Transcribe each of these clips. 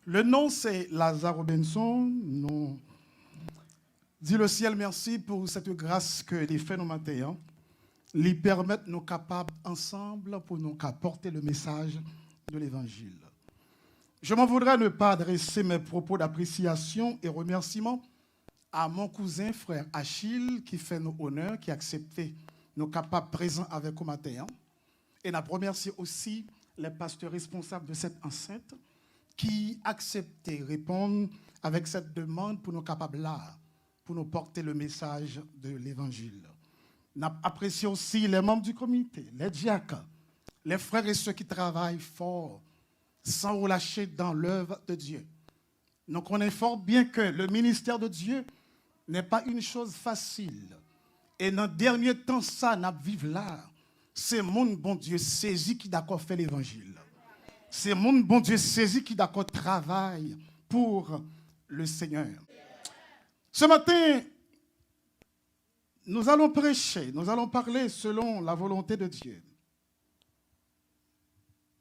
Le nom, c'est Lazare Robinson. Nous dis le ciel merci pour cette grâce que les faits nous matin. Les permettent nous capables ensemble pour nous apporter le message de l'Évangile. Je m'en voudrais ne pas adresser mes propos d'appréciation et remerciement à mon cousin, frère Achille, qui fait nos honneurs, qui a accepté nos capables présents avec nous matin. Et nous remercie aussi les pasteurs responsables de cette enceinte qui acceptaient répondre avec cette demande pour nous capables là, pour nous porter le message de l'Évangile. Nous apprécions aussi les membres du comité, les diacres, les frères et ceux qui travaillent fort, sans relâcher dans l'œuvre de Dieu. Nous connaissons fort bien que le ministère de Dieu n'est pas une chose facile. Et dans le dernier temps, ça, nous vivons là. C'est mon bon Dieu saisi qui d'accord fait l'évangile. C'est mon bon Dieu saisi qui d'accord travaille pour le Seigneur. Ce matin, nous allons prêcher, nous allons parler selon la volonté de Dieu.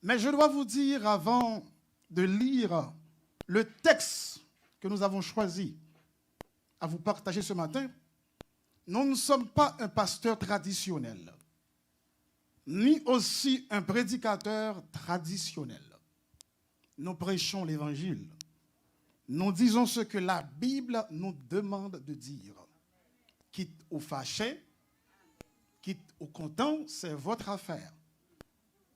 Mais je dois vous dire, avant de lire le texte que nous avons choisi à vous partager ce matin, nous ne sommes pas un pasteur traditionnel, ni aussi un prédicateur traditionnel. Nous prêchons l'Évangile. Nous disons ce que la Bible nous demande de dire. Quitte au fâché, quitte au content, c'est votre affaire.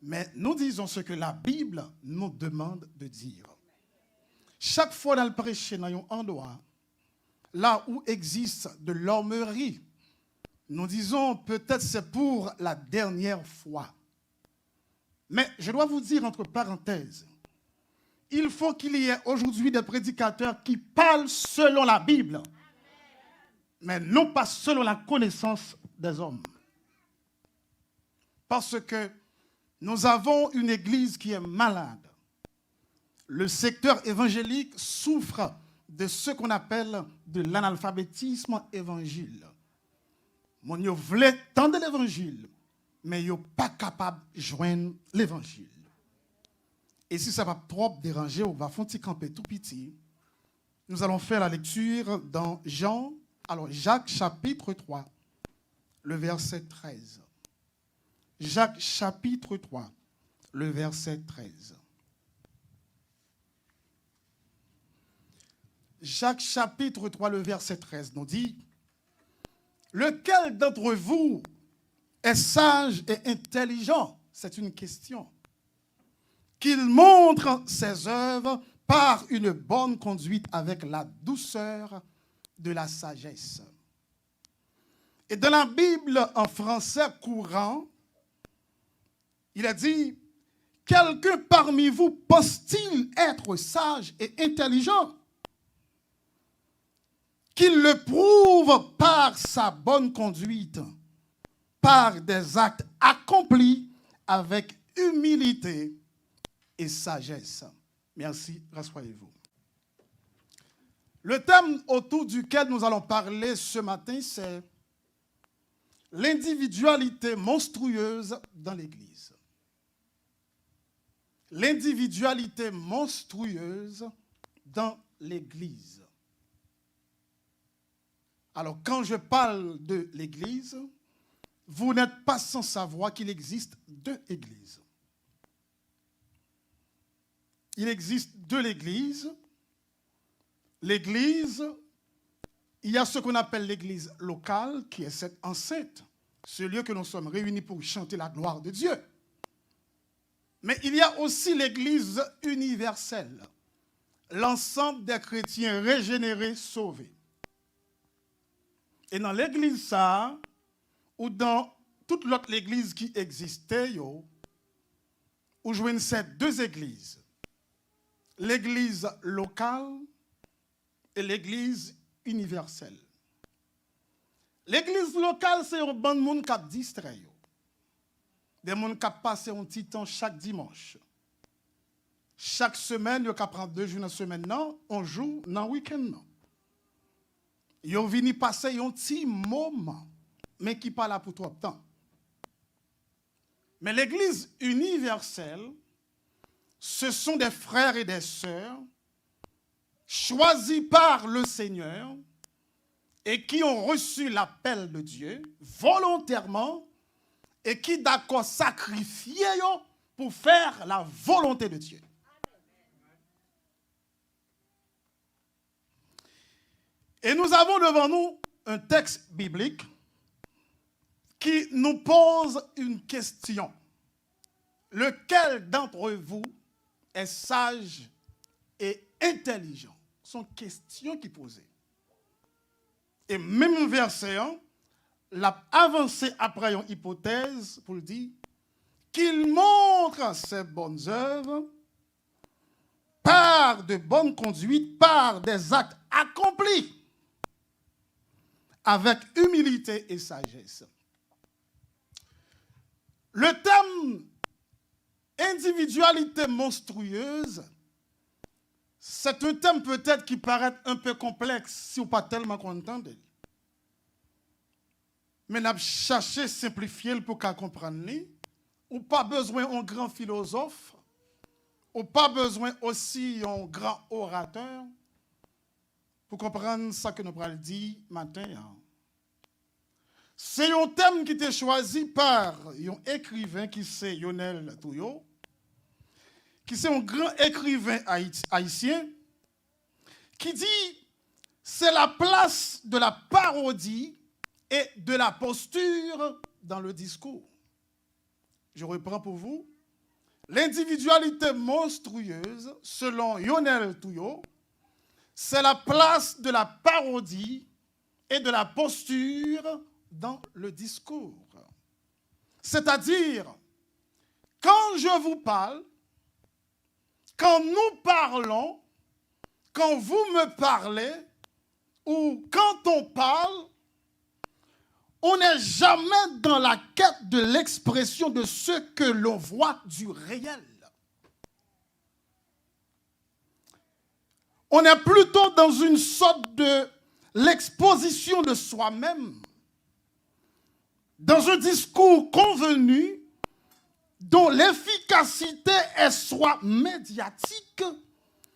Mais nous disons ce que la Bible nous demande de dire. Chaque fois dans le prêcher, dans un endroit, là où existe de l'ormerie, nous disons peut-être c'est pour la dernière fois. Mais je dois vous dire entre parenthèses, il faut qu'il y ait aujourd'hui des prédicateurs qui parlent selon la Bible, mais non pas selon la connaissance des hommes. Parce que nous avons une église qui est malade. Le secteur évangélique souffre de ce qu'on appelle de l'analphabétisme évangile. Mon yo voulait tendre l'évangile, mais yo pas capable de joindre l'évangile. Et si ça va trop déranger, on va faire un petit camper tout petit. Nous allons faire la lecture dans Jacques chapitre 3, le verset 13. Jacques chapitre 3, le verset 13. Jacques chapitre 3, le verset 13 nous dit « Lequel d'entre vous est sage et intelligent ?» C'est une question. « Qu'il montre ses œuvres par une bonne conduite avec la douceur de la sagesse. » Et dans la Bible en français courant, il a dit « Quelqu'un parmi vous pense-t-il être sage et intelligent ? Qu'il le prouve par sa bonne conduite, par des actes accomplis avec humilité et sagesse. » Merci, rassoyez-vous. Le thème autour duquel nous allons parler ce matin, c'est l'individualité monstrueuse dans l'Église. L'individualité monstrueuse dans l'Église. Alors, quand je parle de l'Église, vous n'êtes pas sans savoir qu'il existe deux églises. Il existe deux églises. L'église, il y a ce qu'on appelle l'église locale, qui est cette enceinte, ce lieu que nous sommes réunis pour chanter la gloire de Dieu. Mais il y a aussi l'église universelle, l'ensemble des chrétiens régénérés, sauvés. Et dans l'église ça, ou dans toute l'autre église qui existait, où joignent ces deux églises, l'église locale et l'église universelle. L'église locale, c'est un bon monde qui a distrait. Des gens qui passent un petit temps chaque dimanche. Chaque semaine, ils prennent 2 jours dans la semaine, un jour dans le week-end. Ils viennent passer un petit moment, mais qui pas là pour trop de temps. Mais l'église universelle, ce sont des frères et des sœurs choisis par le Seigneur et qui ont reçu l'appel de Dieu volontairement et qui d'accord sacrifié pour faire la volonté de Dieu. Et nous avons devant nous un texte biblique qui nous pose une question. Lequel d'entre vous est sage et intelligent? Ce sont questions qui posent. Et même verset 1, l'a avancé après une hypothèse pour dire qu'il montre ses bonnes œuvres par de bonnes conduites, par des actes accomplis avec humilité et sagesse. Le thème individualité monstrueuse, c'est un thème peut-être qui paraît un peu complexe si vous n'êtes pas tellement content de lui. Mais nous avons cherché à simplifier pour qu'on comprenne. Ou pas besoin d'un grand philosophe, ou pas besoin aussi d'un grand orateur pour comprendre ce que nous allons dire matin. C'est un thème qui été choisi par un écrivain qui c'est Yonel Touyo, qui c'est un grand écrivain haïtien, qui dit c'est la place de la parodie et de la posture dans le discours. Je reprends pour vous. L'individualité monstrueuse, selon Yonel Touyo, c'est la place de la parodie et de la posture dans le discours. C'est-à-dire, quand je vous parle, quand nous parlons, quand vous me parlez, ou quand on parle, on n'est jamais dans la quête de l'expression de ce que l'on voit du réel. On est plutôt dans une sorte de l'exposition de soi-même, dans un discours convenu dont l'efficacité est soit médiatique,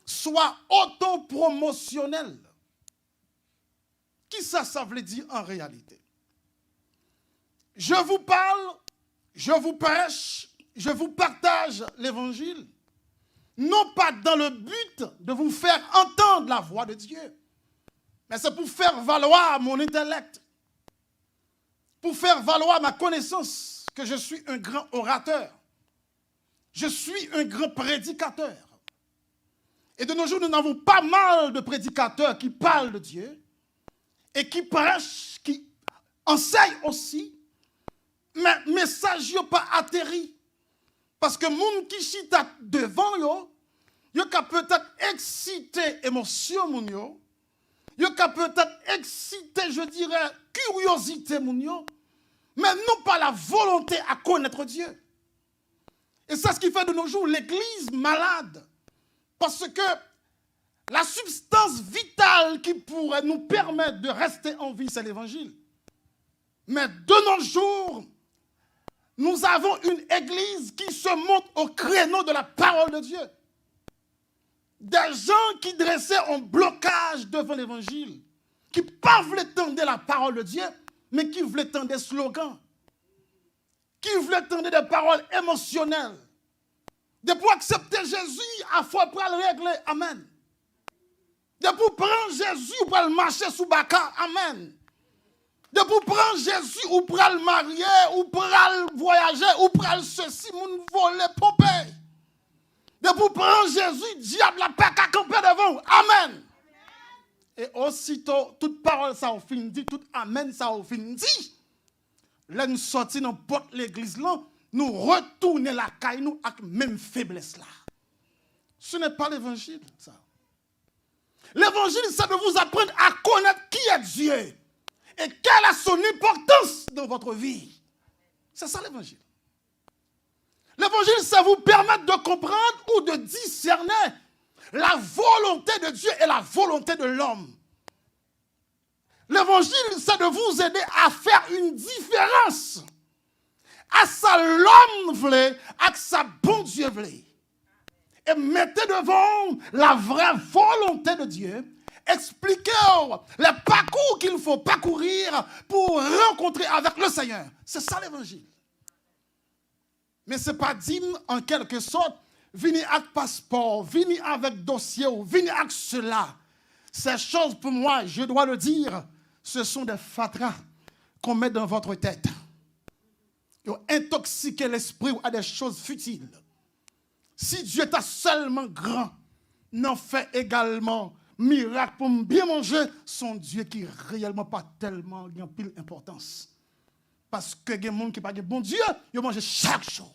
soit autopromotionnelle. Qui ça veut dire en réalité? Je vous parle, je vous prêche, je vous partage l'évangile, non pas dans le but de vous faire entendre la voix de Dieu, mais c'est pour faire valoir mon intellect, pour faire valoir ma connaissance que je suis un grand orateur, je suis un grand prédicateur. Et de nos jours, nous n'avons pas mal de prédicateurs qui parlent de Dieu et qui prêchent, qui enseignent aussi, mais le message n'a pas atterri. Parce que les gens qui sont devant yo, yo ka peut-être exciter émotion moun yo, yo ka peut-être exciter, je dirais, curiosité moun yo, mais non pas la volonté à connaître Dieu. Et c'est ce qui fait de nos jours l'Église malade. Parce que la substance vitale qui pourrait nous permettre de rester en vie, c'est l'Évangile. Mais de nos jours, nous avons une église qui se monte au créneau de la parole de Dieu. Des gens qui dressaient un blocage devant l'évangile, qui ne voulaient pas entendre la parole de Dieu, mais qui voulaient entendre des slogans, qui voulaient entendre des paroles émotionnelles. De pour accepter Jésus, il faut pour le régler. Amen. De pour prendre Jésus, pour le marcher sous Baka. Amen. De pour prendre Jésus, ou pour le marier, ou pour le voyager, ou pour le ceci, moun voler, pomper. De pour prendre Jésus, diable la paix à camper devant. Amen. Et aussitôt, toute parole ça a fini dit, tout amen ça a fini dit. Là, nous sortons dans porte l'église là, nous retournons la caille nous avec même faiblesse là. Ce n'est pas l'évangile, ça. L'évangile, c'est de vous apprendre à connaître qui est Dieu. Et quelle est son importance dans votre vie? C'est ça l'évangile. L'évangile, c'est vous permettre de comprendre ou de discerner la volonté de Dieu et la volonté de l'homme. L'évangile, c'est de vous aider à faire une différence à ça l'homme voulait, à ça bon Dieu voulait. et mettez devant la vraie volonté de Dieu. Expliquez les parcours qu'il faut parcourir pour rencontrer avec le Seigneur. C'est ça l'évangile. Mais ce n'est pas dire en quelque sorte, venez avec passeport, venez avec dossier, venez avec cela. Ces choses pour moi, je dois le dire, ce sont des fatras qu'on met dans votre tête. Ils ont intoxiqué l'esprit à des choses futiles. Si Dieu est seulement grand, n'en fait également miracle pour bien manger, son Dieu qui réellement pas tellement de pile importance. Parce que il y a des gens qui ne sont pas bon Dieu, ils mangent chaque jour.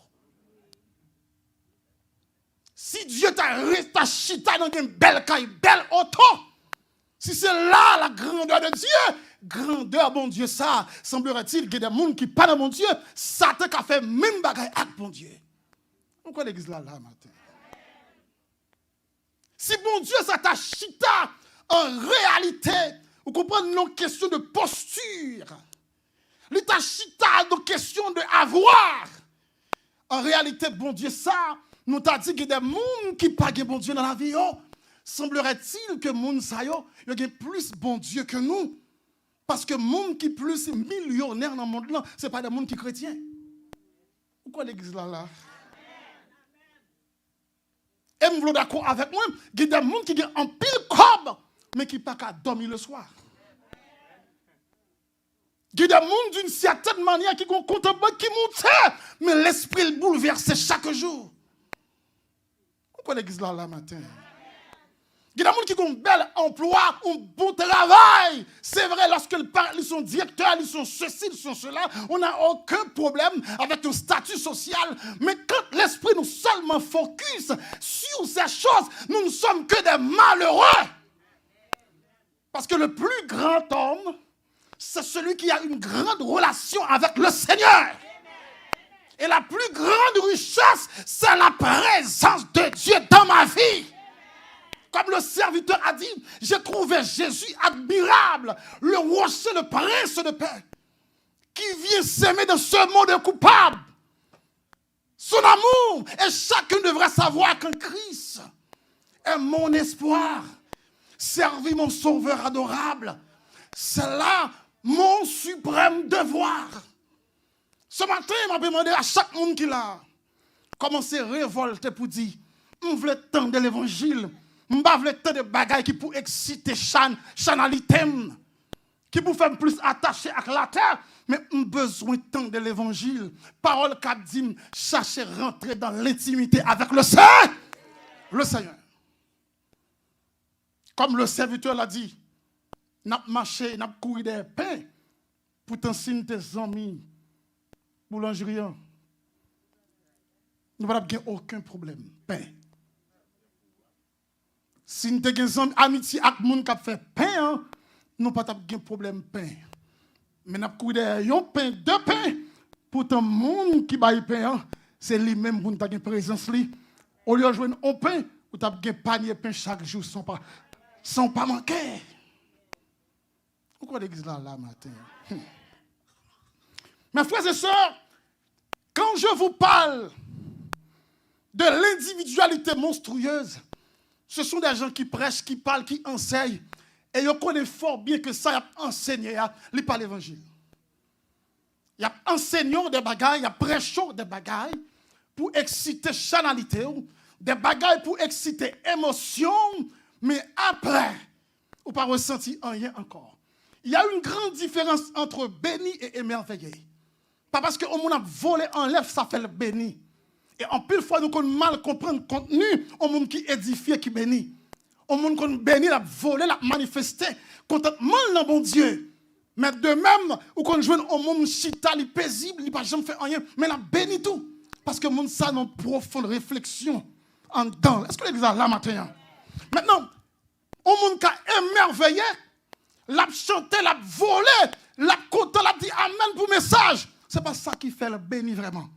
Si Dieu t'a chita dans une belle caille, belle auto, si c'est là la grandeur de Dieu, grandeur, bon Dieu, ça, semblerait-il qu'il y a des gens qui parlent de mon Dieu, Satan a fait même bagaille avec bon Dieu. Pourquoi l'église là matin? Si bon Dieu, ça t'a chita, en réalité, vous comprenez, non question de posture. Il t'a chita, non question de avoir. En réalité, bon Dieu, ça, nous t'a dit qu'il y a des gens qui parlent bon Dieu dans la vie. Oh, semblerait-il que les gens il y a plus bon Dieu que nous. Parce que les gens qui sont plus millionnaires dans le monde, ce n'est pas des gens qui sont chrétiens. Pourquoi l'église là? Et vous êtes d'accord avec moi, il y a des gens qui ont un pile cob, mais qui ne peuvent pas dormir le soir. Il y a des gens d'une certaine manière qui ont un compte qui monte, mais l'esprit bouleverse chaque jour. Pourquoi l'église là matin? Il y a des gens qui ont un bel emploi, un bon travail. C'est vrai, lorsqu'ils parlent, ils sont directeurs, ils sont ceci, ils sont cela. On n'a aucun problème avec le statut social. Mais quand l'esprit nous seulement focus sur ces choses, nous ne sommes que des malheureux. Parce que le plus grand homme, c'est celui qui a une grande relation avec le Seigneur. Et la plus grande richesse, c'est la présence de Dieu dans ma vie. Comme le serviteur a dit, j'ai trouvé Jésus admirable, le rocher, le prince de paix, qui vient s'aimer dans ce monde coupable. Son amour, et chacun devrait savoir qu'en Christ est mon espoir. Servir mon sauveur adorable, c'est là mon suprême devoir. Ce matin, il m'a demandé à chaque monde qui l'a commencé à révolter pour dire, on veut le temps de l'évangile. Je ne veux pas tant de bagailles qui pour exciter chanalité, qui pour faire plus attaché à la terre, mais on a besoin tant de l'évangile. Parole qu'a dit, chercher rentrer dans l'intimité avec le Seigneur. Le Seigneur. Comme le serviteur l'a dit, n'a marché, n'a couru des pains pour t'enseigner tes amis, boulangerie. Nous n'avons aucun problème. Pain. Si nous avons amitié avec les gens qui fait pain, nous n'avons pas de problème pain. Mais nous avons un pain, deux pains. Pourtant, les gens qui baillent pain, c'est lui-même qui a une présence. Au lieu de jouer un pain, vous avez un panier de pain chaque jour sans pas manquer. Pourquoi l'église là matin? Mes frères et sœurs, quand je vous parle de l'individualité monstrueuse, ce sont des gens qui prêchent, qui parlent, qui enseignent. Et ils connaissent fort bien que ça, ils ont enseigné, ils parlent l'évangile. Ils ont enseigné des bagailles, ils ont prêché des bagailles pour exciter chanalité, des bagailles pour exciter émotion, mais après, on pas ressenti rien encore. Il y a une grande différence entre béni et émerveillé. Pas parce qu'on a volé en lèvres, ça fait le béni. Et en pile fois, nous connaissons mal comprendre le contenu au monde qui édifie, qui bénit. Au monde qui bénit, la volé, la manifesté, contentement dans bon Dieu. Mais de même, ou qu'on joue au monde chita, li paisible, il n'a jamais fait rien, mais la bénit tout. Parce que le monde ça, une profonde réflexion en dedans. Est-ce que l'église a là maintenant? Maintenant, au monde qui a émerveillé, l'a chanté, l'a volé, l'a content, l'a dit amen pour message. Ce n'est pas ça qui fait le béni vraiment.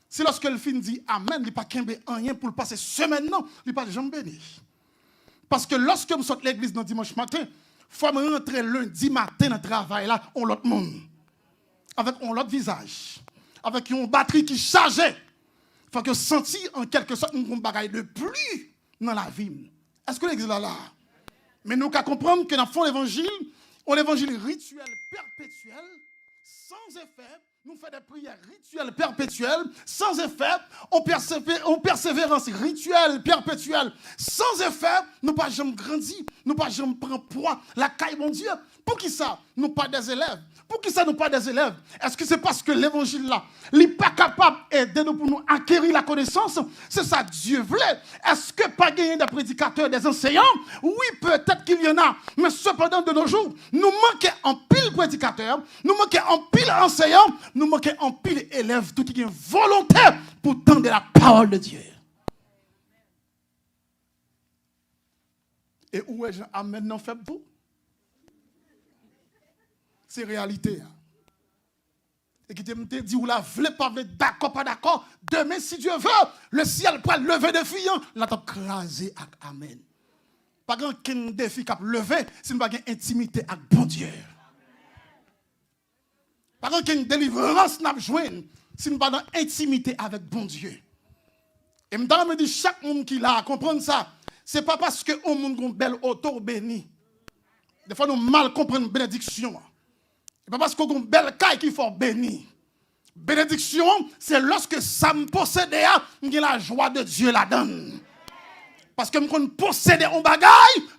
Si lorsque le fin dit amen, il n'y a pas qu'un rien pour le passer semaine, non, il n'y a pas de jambes bénies. Parce que lorsque je sors de l'église dans dimanche matin, il faut me rentrer lundi matin dans le travail là, on l'autre monde. Avec on l'autre visage. Avec une batterie qui chargeait. faut que sentir en quelque sorte un bagage de plus dans la vie. Est-ce que l'église là? Mais nous qu'à comprendre que dans le fond l'évangile, on l'évangile rituel perpétuel, sans effet. Nous faisons des prières rituelles perpétuelles, sans effet. On persévérance rituelle perpétuelle, sans effet. Nous pas jamais grandi, nous pas jamais prendre poids. La caille, mon Dieu. Pour qui ça? Nous pas des élèves. Pour qui ça, nous pas des élèves? Est-ce que c'est parce que l'évangile là, il n'est pas capable d'aider nous pour nous acquérir la connaissance? C'est ça Dieu voulait. Est-ce que pas gagner des prédicateurs, des enseignants? Oui, peut-être qu'il y en a. Mais cependant, de nos jours, nous manquons en pile prédicateurs, nous manquons en pile enseignants, nous manquons en pile élèves, tout qui ont volonté pour tendre la parole de Dieu. Et où est-ce que maintenant fait pour? C'est réalité. Et qui te dit, ou la voulez pas, d'accord, pas d'accord. Demain, si Dieu veut, le ciel peut lever des filles. Là, t'as crasé avec Amen. Pas qu'un défi qui a levé, si nous n'avons pas intimité avec bon Dieu. Pas qu'une délivrance n'a joué, si nous n'avons pas intimité avec bon Dieu. Et me dit, chaque monde qui l'a, comprendre ça, c'est pas parce que on monde a une belle auto béni. Des fois, nous mal comprenons bénédiction. Ce n'est pas parce qu'on a une belle caille qu'il faut bénir. Bénédiction, c'est lorsque ça me possède, j'ai la joie de Dieu la donne. Parce que je possède un bagage,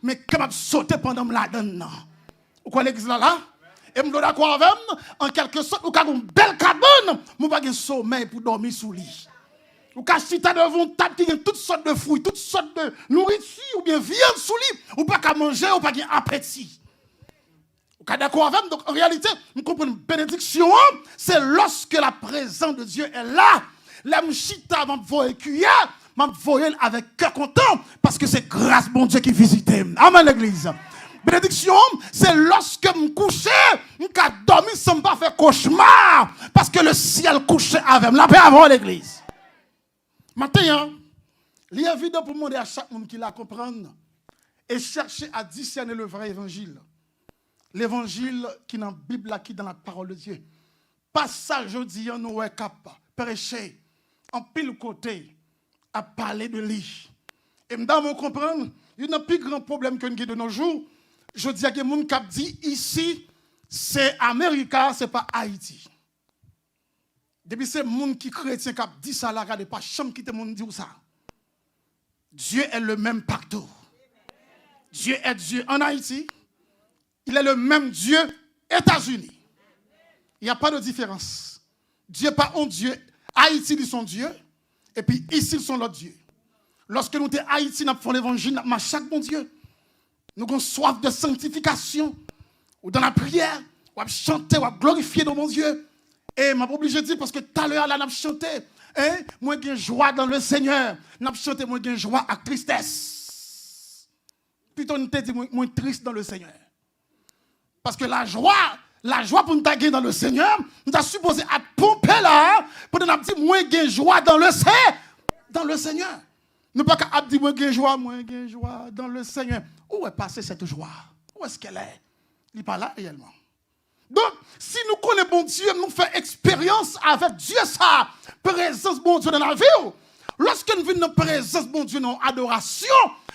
mais que je sauter pendant la donne. Vous connaissez l'église là? Et je suis d'accord avec vous, en quelque sorte, vous avez une belle cabane, vous n'avez pas de sommeil pour dormir sous lit. Vous avez chita devant une table qui a toutes sortes de fruits, toutes sortes de nourriture, ou bien viande sous lit, ou pas qu'à manger, ou pas qu'à appétit. Vous êtes d'accord avec moi? Donc en réalité, nous comprenons bénédiction, c'est lorsque la présence de Dieu est là. La mchita m'a voyé cuillère, m'a voyé avec cœur content, parce que c'est grâce mon Dieu qui visite. Amen l'église. Bénédiction, c'est lorsque je me couchais, je dormi sans pas faire cauchemar, parce que le ciel couchait avec moi. La paix avant l'église. Maintenant, il est évident pour demander à chaque monde qui la comprendre et chercher à discerner le vrai évangile. L'évangile qui est dans la Bible, qui est dans la parole de Dieu. Pas ça, je dis, nous sommes capables de prêcher en pile côté à parler de lui. Et dans mon comprendre, il y a un plus grand problème que nous avons de nos jours. Je dis à des gens qui dit ici, c'est Amérique, ce n'est pas Haïti. Depuis c'est les gens qui chrétien qui dit ça, là, regardez pas, chambre qui te monde dit ça. Dieu est le même partout. Dieu est Dieu en Haïti. Il est le même Dieu États-Unis. Il n'y a pas de différence. Dieu n'est pas un Dieu. Haïti, ils sont Dieu. Et puis ici, ils sont l'autre Dieu. Lorsque nous sommes Haïti, nous faisons l'évangile, nous avons chaque bon Dieu. Nous avons soif de sanctification. Ou dans la prière, ou à chanter, ou à glorifier nos mon Dieu. Et je suis obligé de dire, parce que tout à l'heure, là, nous avons chanté. Hein? Moi, j'ai joie dans le Seigneur. Nous avons chanté, moi, j'ai joie à tristesse. Plutôt, nous avons dit, moi, triste dans le Seigneur. Parce que la joie pour nous gagner dans le Seigneur, nous avons supposé être pompé là, pour nous dire, moi, j'ai joie dans le Seigneur. Nous pas qu'à dire, moi, j'ai joie dans le Seigneur. Où est passée cette joie? Où est-ce qu'elle est? Il n'est pas là réellement. Donc, si nous connaissons bon Dieu, nous faisons expérience avec Dieu, sa présence, bon Dieu, dans la vie. Lorsque nous venons dans la présence, bon Dieu, dans l'adoration,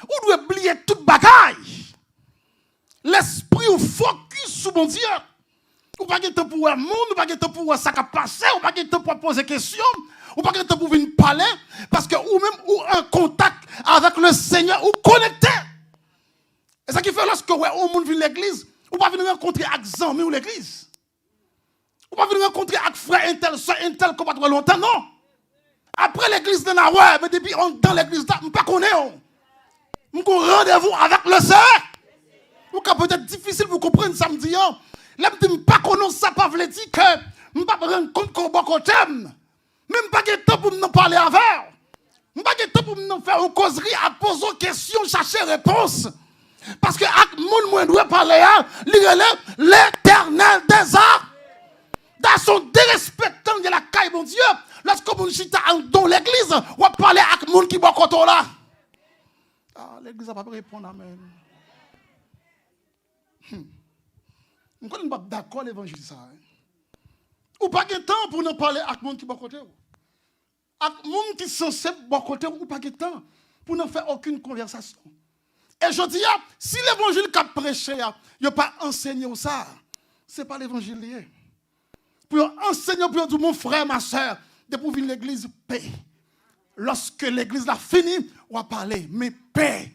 on doit oublier toute bagaille. L'esprit ou focus sur mon Dieu. Ou pas de temps pour un monde, ou pas de temps pour ça qui a passé, ou pas de temps pour poser des questions, ou pas de temps pour venir parler, parce que ou même ou un contact avec le Seigneur, ou connecté. Et ça qui fait lorsque ouais, au monde vient l'église, ou pas venir rencontrer avec amis ou l'église. Ou pas venir rencontrer avec frère intel, soeur intel, comme pas trop longtemps, non. Après l'église de la ouais, mais depuis on dans l'église, je ne connais pas. Je rendez-vous avec le Seigneur. Ou peut-être difficile pour comprendre samedi. Là, je ne pas connaître ça, pas veut dire que je ne pas rendre compte qu'on va t'aime. Même pas de temps pour nous parler avec. Je pas de temps pour nous faire une causerie, à poser des questions, chercher réponse. Parce que avec le monde doit parler, l'Éternel des arts. Dans son dérespectant de la caille, mon Dieu, lorsque mon chita dans l'église, on va parler avec le monde qui est bon là. Ah, l'église n'a pas répondre, amen. Je ne suis pas d'accord avec l'évangile. Ou pas de temps pour nous parler avec le monde qui est bon côté. avec les gens qui sont censés bon côté ou pas de temps pour ne faire aucune conversation. Et je dis, si l'évangile qu'a prêché, il n'a pas enseigné ça, ce n'est pas l'évangile lié. Pour enseigner, pour dire, mon frère, ma soeur, de pour venir l'église, paix. Lorsque l'église a fini, on va parler, mais paix.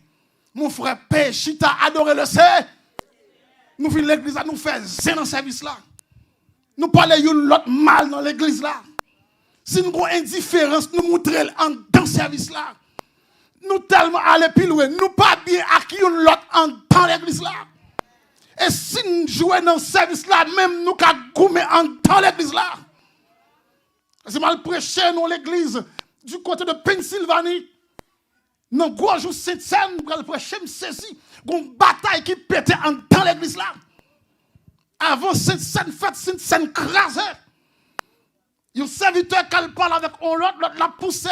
Mon frère, paix, chita, adorer le Seigneur. Nous venons l'église, nous faisons dans service là. Nous parlons de l'autre mal dans l'église là. Si nous avons indifférence, nous montrons dans le service là. Nous tellement aller plus loin, nous pas bien acquis l'autre dans l'église là. Et si nous jouons dans le service là, même nous avons goûté dans l'église là. C'est mal prêché dans l'église du côté de Pennsylvanie. Dans le gros jour Sainte-Seine, nous allons prêcher, me saisi. Une bataille qui pétait dans l'église là. Avant Sainte-Seine, fête Sainte-Seine crasée. Il y a un serviteur qui parle avec l'autre, la pousse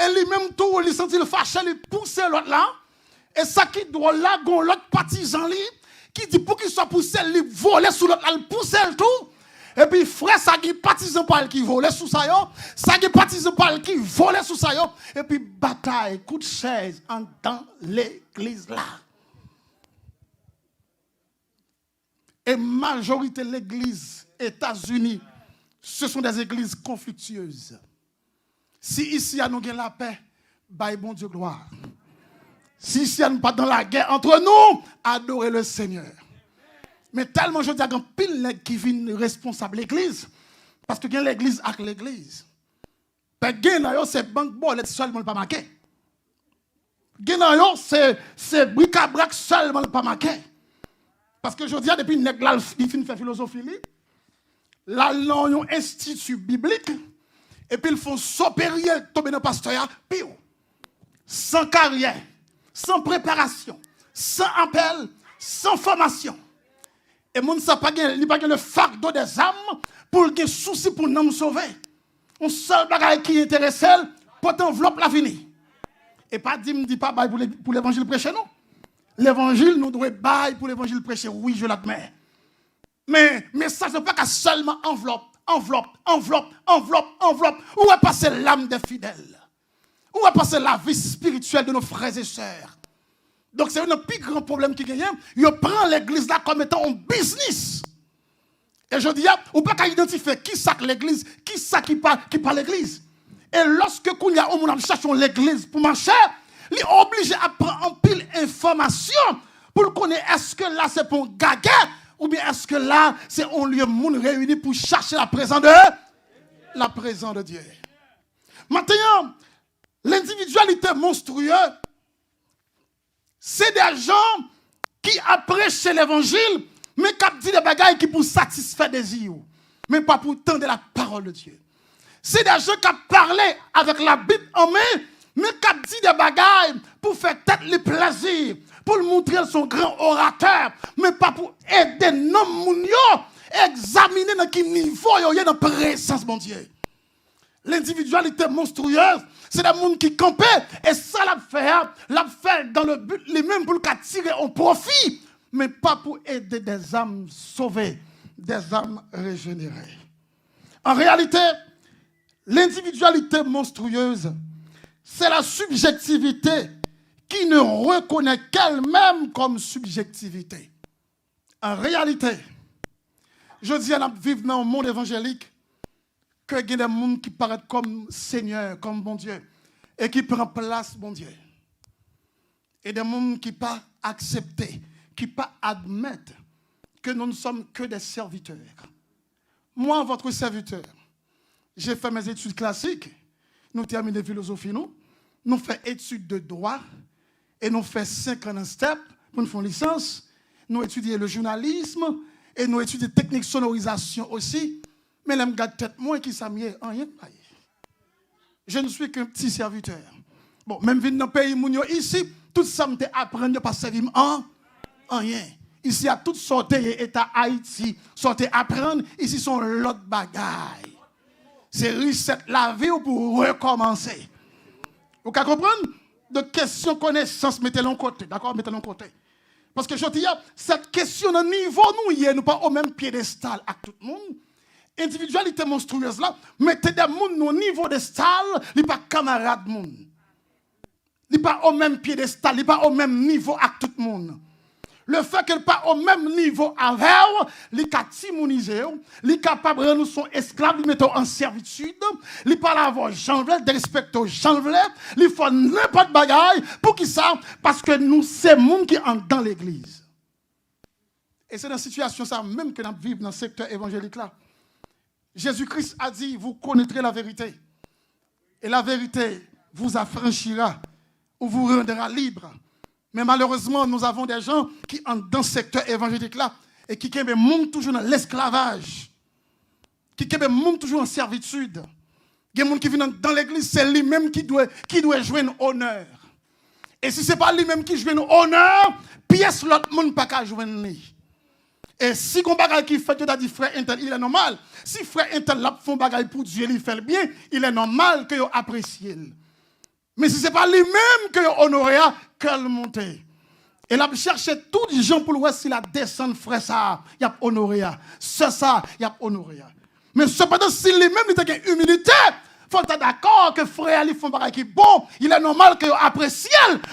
et lui-même tout, il sent il fâché, il pousse l'autre là. Et ça qui doit là, l'autre partisan lui, qui dit pour qu'il soit poussé, il vole sous l'autre, il pousse le tout. Et puis frère, ça qui partisan parle qui vole sous ça yo, ça qui partisan parle qui vole sous ça yo. Et puis bataille, coup de chaise dans l'église là. Et majorité de l'église États-Unis, ce sont des églises conflictueuses. Si ici, nous avons la paix, bah, bon Dieu gloire. Si ici, nous pas dans la guerre entre nous, adorez le Seigneur. Mais tellement, je dis, il y a pile qui viennent responsable de l'église. Parce que l'église avec l'église. C'est banque bolette seulement pas marqué. C'est bric-à-brac seulement pas marqué. Parce que je dis, depuis que il finit de faire philosophie, là, ils ont un institut biblique, et puis ils font s'opérer, tomber dans le pasteur, puis sans carrière, sans préparation, sans appel, sans formation. Et mon ça pas le fardeau des âmes pour qu'il souci pour nous sauver. Un seul bagage qui intéresse, pour enveloppe la fini. Et pas dit pas pour l'évangile prêché, non. L'évangile, nous devons bailler pour l'évangile prêché. Oui, je l'admets. Mais ça, c'est pas qu'à seulement enveloppe. Où est passée l'âme des fidèles? Où est passée la vie spirituelle de nos frères et sœurs? Donc, c'est un plus grand problème qui gagne. Il prend l'église là comme étant un business. Et je dis, on ne peut pas identifier qui ça l'église, qui ça qui parle l'église. Et lorsque on cherche l'église pour marcher, il est obligé à prendre en pile information pour connaître est-ce que là c'est pour gaga ou bien est-ce que là c'est un lieu monde réuni pour chercher la présence de Dieu. Maintenant, l'individualité monstrueuse, c'est des gens qui apprécient l'évangile, mais qui disent des bagailles qui pour satisfaire des désirs, mais pas pour tendre la parole de Dieu. C'est des gens qui parlent avec la Bible en main, mais qui dit des bagailles pour faire tête les plaisirs, pour montrer son grand orateur, mais pas pour aider nos mounio, examiner dans quel niveau il y a dans la présence de Dieu. L'individualité monstrueuse, c'est des gens qui campent, et ça l'a fait dans le but les mêmes pour tirer un profit, mais pas pour aider des âmes sauvées, des âmes régénérées. En réalité, l'individualité monstrueuse, c'est la subjectivité qui ne reconnaît qu'elle-même comme subjectivité. En réalité, je dis à vivre dans un monde évangélique que il y a des gens qui paraissent comme Seigneur, comme bon Dieu, et qui prennent place, bon Dieu. Et des gens qui ne pas accepter, qui ne pas admettre que nous ne sommes que des serviteurs. Moi, votre serviteur, j'ai fait mes études classiques, nous terminons philosophie, nous faisons études de droit, et nous faisons 5 ans en step pour nous faire une licence. Nous étudions le journalisme, et nous étudions technique sonorisation aussi. Mais là, je garde tête, moi qui ça m'y rien. Je ne suis qu'un petit serviteur. Bon, même dans le pays ici, tout ça me apprendre pas servir en rien. Ici, il y a toutes sortes d'États Haïti, sortes apprendre, ici sont l'autre bagaille. C'est reset la vie pour recommencer. Vous comprenez? De questions connaissance, mettez-le en côté. D'accord? Mettez-le en côté. Parce que je dis, cette question de niveau, nous ne sommes pas au même piédestal avec tout le monde. individualité monstrueuse là, mettez des gens au niveau de style, ils pas camarades moun. Ils pas au même piédestal, ils pas au même niveau avec tout le monde. Le fait qu'elle pas au même niveau avec eux, il a timoniser, il est capable de rendre son esclave, il met en servitude, il parle avoir Jean Vle, de respecter Jean Vle, il faut n'importe bagaille pour qui ça parce que nous c'est monde qui entre dans l'église. Et c'est dans cette situation ça même que nous vivons dans le secteur évangélique là. Jésus-Christ a dit vous connaîtrez la vérité et la vérité vous affranchira ou vous rendra libre. Mais malheureusement, nous avons des gens qui entrent dans ce secteur évangélique-là et qui montent toujours dans l'esclavage, qui montent toujours en servitude. Il y a des gens qui viennent dans l'église, c'est lui-même qui doit jouer un honneur. Et si ce n'est pas lui-même qui joue un honneur, pièce l'autre monde pas qu'à jouer lui. Et si on bagaille qui fait, tu as dit frère Intel, il est normal. Si frère Intel l'a fait bagaille pour Dieu, il fait le bien, il est normal que vous appréciez. Mais si ce n'est pas lui-même que vous honorez, qu'elle monte. Et là, chercher tous les gens pour le voir s'il a descendu frère ça, il a honoré. Ça, il a honoré. Mais cependant, si lui-même il a une humilité, il faut être d'accord que frère Ali font pareil qui bon, il est normal que vous appréciez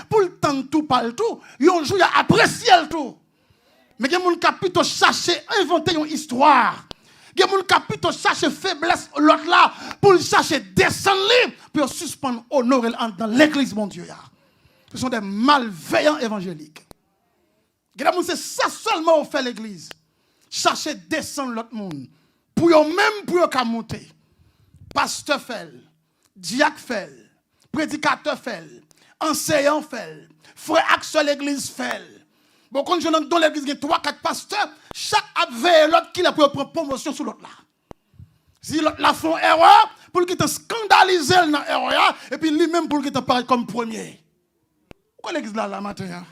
pour le temps tout par le tout. Un jour, il a apprécié le tout. Mais il y a des gens qui plutôt chercher inventer une histoire. Il y a des gens qui plutôt chercher faiblesse l'autre là pour chercher descendre pour suspendre honorer dans l'église mon Dieu. Ce sont des malveillants évangéliques. Il y a des gens c'est ça seulement on fait l'église. Chercher descendre l'autre monde pour eux même pour eux monter. Pasteur fait, diacre fait, prédicateur fait, enseignant fait, frère Axel l'église fait. Bon, quand je dans l'église, il y a 3-4 pasteurs, chaque veille l'autre qui a pour prendre promotion sur l'autre là. Si l'autre là font erreur, pour qu'il te scandalise dans l'erreur, et puis lui-même pour qu'il te paraît comme premier. Pourquoi l'église là, là, matin?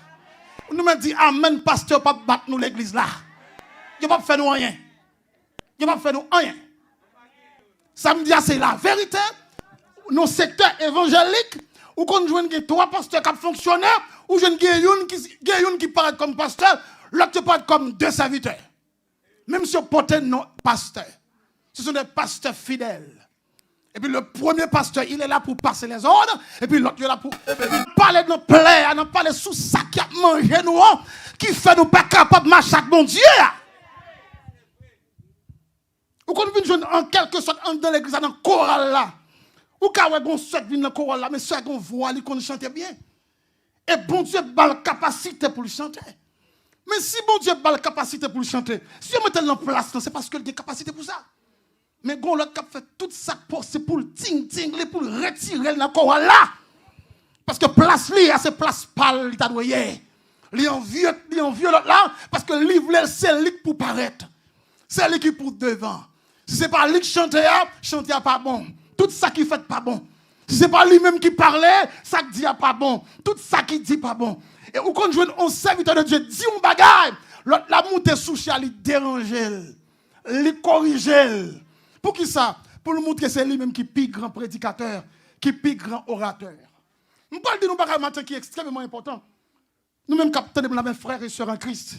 On nous dit, amen, pasteur, pas battre nous l'église là. Il ne va pas faire nous rien. Il ne va pas faire nous rien. Ça me dit, c'est la vérité. Nos secteurs évangéliques, où quand je vois 3 pasteurs qui fonctionnent, ou je ne qui paraît comme pasteur, l'autre paraît comme 2 serviteurs. Même si on porte non pasteur. Ce sont des pasteurs fidèles. Et puis le premier pasteur, il est là pour passer les ordres. Et puis l'autre, il est là pour parler de nos plaies, nous parler sous ça qui a mangé nous, qui fait nous pas capables de marcher avec mon Dieu. Ou quand nous venons en quelque sorte dans l'église, dans le choral là. Ou quand on souhaite venir dans le choral là, mais soit qu'on voit, qu'on chante bien. Et bon Dieu a la capacité pour le chanter. Mais si bon Dieu a la capacité pour le chanter, si on met en place, c'est parce qu'il a la capacité pour ça. Mais quand l'autre a fait tout ça, c'est pour le ting-ting, pour le retirer dans le corps là. Parce que place li, c'est place pâle, il t'a doyé. Il envieux l'autre là, parce que le livre, c'est lui pour paraître. C'est lui qui pour devant. Si ce n'est pas lui qui chantait pas bon. Tout ça qui fait pas bon. Si ce n'est pas lui-même qui parlait, ça qui dit pas bon. Tout ça qui dit pas bon. Et ou quand on serviteur de Dieu dit un bagage, l'autre la montée sous chat, il dérange, il corrige. Pour qui ça? Pour nous montrer que c'est lui-même qui est plus grand prédicateur, qui est plus grand orateur. Nous parlons de nous bagages matin qui est extrêmement important. Nous-mêmes capteurs de mes frères et sœurs en Christ,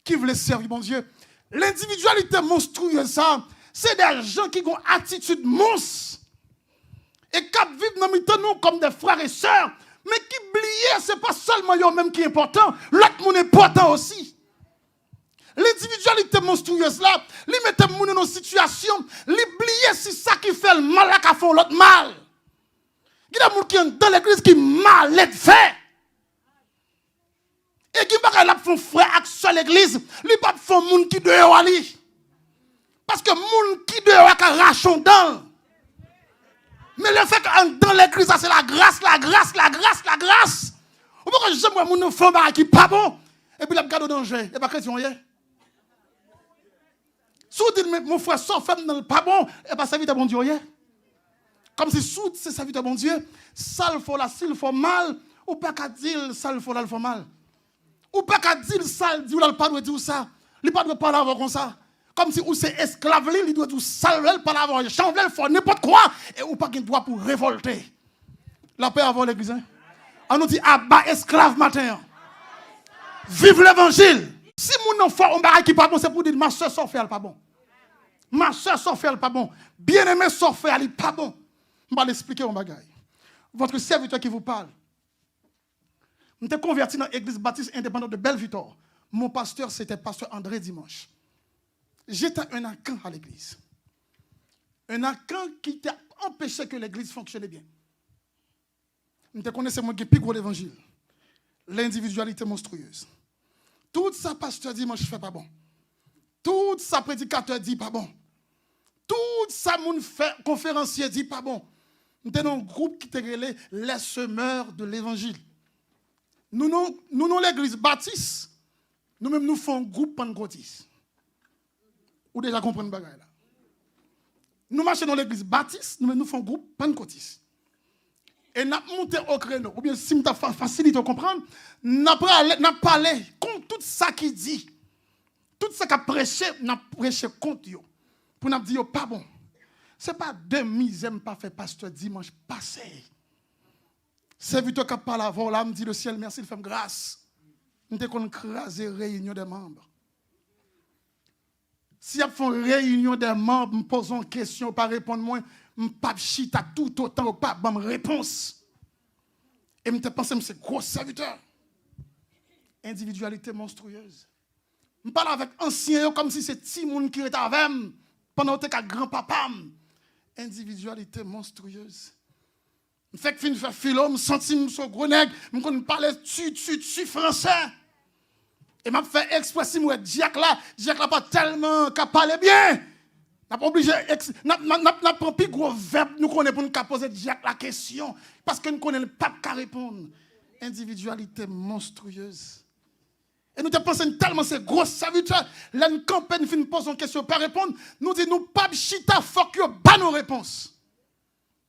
qui veulent servir mon Dieu. L'individualité monstrueuse, ça, c'est des gens qui ont une attitude monstre. Et qui vivent dans nous comme des frères et sœurs. Mais qui oublient, ce n'est pas seulement eux-mêmes qui est important, l'autre monde est important aussi. L'individualité monstrueuse là, lui mettait moun dans une situation, l'oublier si ça qui fait le mal là qui font l'autre mal. Il y a des gens qui sont dans l'église qui mal est fait. Et qui va là font frère avec seule l'église, lui pas font moun qui dehors ali. Parce que moun qui dehors a rachon dans. Mais le fait que dans l'église ça c'est la grâce, la grâce, la grâce, la grâce. Ou pas que j'aime moun font qui pas bon et puis la garde au danger et pas chrétien hier. Si vous dites, mon frère, sans femme dans le pas bon, et pas serviteur bon Dieu. Comme si sous c'est serviteur bon Dieu, ça le faut là, s'il faut mal, ou pas qu'à dire ça le faut là, le faut mal. Ou pas qu'à dire ça, il ne pas dire ça. Il ne pas doit parler avant comme ça. Comme si ou c'est esclave, il doit dire ça, il parler avant, chanver, il faut n'importe quoi, et ou pas qu'il doit pour révolter. La paix avant l'église. Hein? On nous dit, abat esclave matin. Vive l'évangile. Si mon enfant, on va qui pas bon, c'est pour dire, ma soeur, son frère, pas bon. Ma soeur, son frère, pas bon. Bien-aimé, son frère, il n'est pas bon. Je vais l'expliquer mon bagage. Votre serviteur qui vous parle. Je suis converti dans l'église baptiste indépendante de Belle-Victor. Mon pasteur, c'était pasteur André Dimanche. J'étais un encan à l'église. Un encan qui t'a empêché que l'église fonctionne bien. Je connaissais mon plus gros l'évangile. L'individualité monstrueuse. Tout ça, pasteur Dimanche, ne fait pas bon. Tout ça, prédicateur dit pas bon. Tout ça, mon conférencier dit pas bon. Nous sommes dans un groupe qui était les semeurs de l'évangile. Nous, l'église baptiste, nous-mêmes, nous faisons un groupe pentecôtiste. Vous déjà comprenez ce bagage là? Nous marchons dans l'église baptiste, nous-mêmes, nous faisons un groupe pentecôtiste. Et nous monté au créneau. Ou bien, si nous avons facilité à comprendre, nous avons parlé contre tout ça qui dit. Tout ça qui a prêché, nous avons prêché contre eux. Pour nous dire, pas bon. Ce n'est pas demi-zème pas fait pasteur dimanche passé. Serviteur qui parle avant, là, me dit le ciel, merci, il fait grâce. Nous avons crasé réunion des membres. Si vous faites une réunion des membres, me posons une question, pas répondre moi, je ne pas chita tout autant, pas bonne réponse. Et je pense que c'est gros serviteur. Individualité monstrueuse. Je parle avec anciens comme si c'est Timoun qui était avec moi pendant que grand-papa. Individualité monstrueuse. Je fais que je fais philo, je sens que je suis gros nègre, je parle tu français. Et je fais exprès si je dis Jack là pas tellement qu'à parler bien. N'a pas obligé n'a pas plus gros verbe nous connaît pour nous poser Jack la question parce que nous connaissons le pape qui répondre. Individualité monstrueuse. Et nous te pensons tellement c'est gros serviteur, là nous campagne fin pose une question pas répondre, nous dit nous pas chita fuck you pas nos réponses.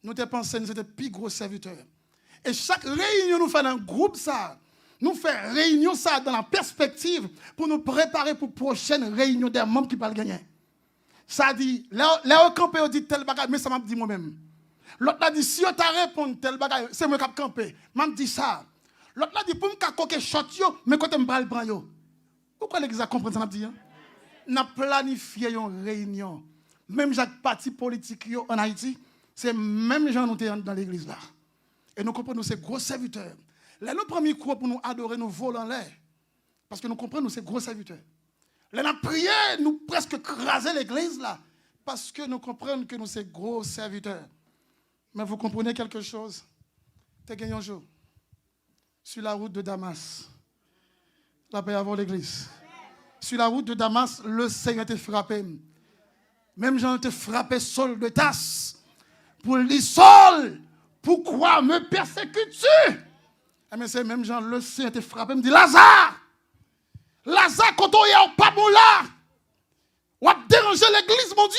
Nous te pensons nous c'était plus gros serviteur. Et chaque réunion nous fait dans un groupe ça. Nous faisons réunion ça dans la perspective pour nous préparer pour la prochaine réunion des membres qui parlent gagner. Ça dit, là au campé, on dit tel bagage, mais ça m'a dit moi-même. L'autre a dit, si on t'a répondu tel bagage, c'est moi qui ai campé. M'a dit ça. L'autre a dit, pour me coquer shot yo, mais quand je me parle prend yo. Pourquoi les gens comprennent ça m'a dit? On a planifié une réunion. Même Jacques parti politique yo en Haïti, c'est même gens nous dans l'église là. Et nous comprenons ces gros serviteurs. Là, nos premiers cours pour nous adorer, nous volons en l'air. Parce que nous comprenons, c'est gros serviteurs. Là, nous prions, nous presque craser l'église là. Parce que nous comprenons que nous sommes gros serviteurs. Mais vous comprenez quelque chose? Tu gagné un jour. Sur la route de Damas. Là, il y avoir l'église. Sur la route de Damas, le Seigneur t'a frappé. Même Jean t'a frappé sol de tasse. Pour lui, Saul, pourquoi me persécutes-tu? Mais c'est même Jean, le Seigneur t'a frappé. Il me dit, Lazare, quand on est pas bon là, on va déranger l'église, mon Dieu.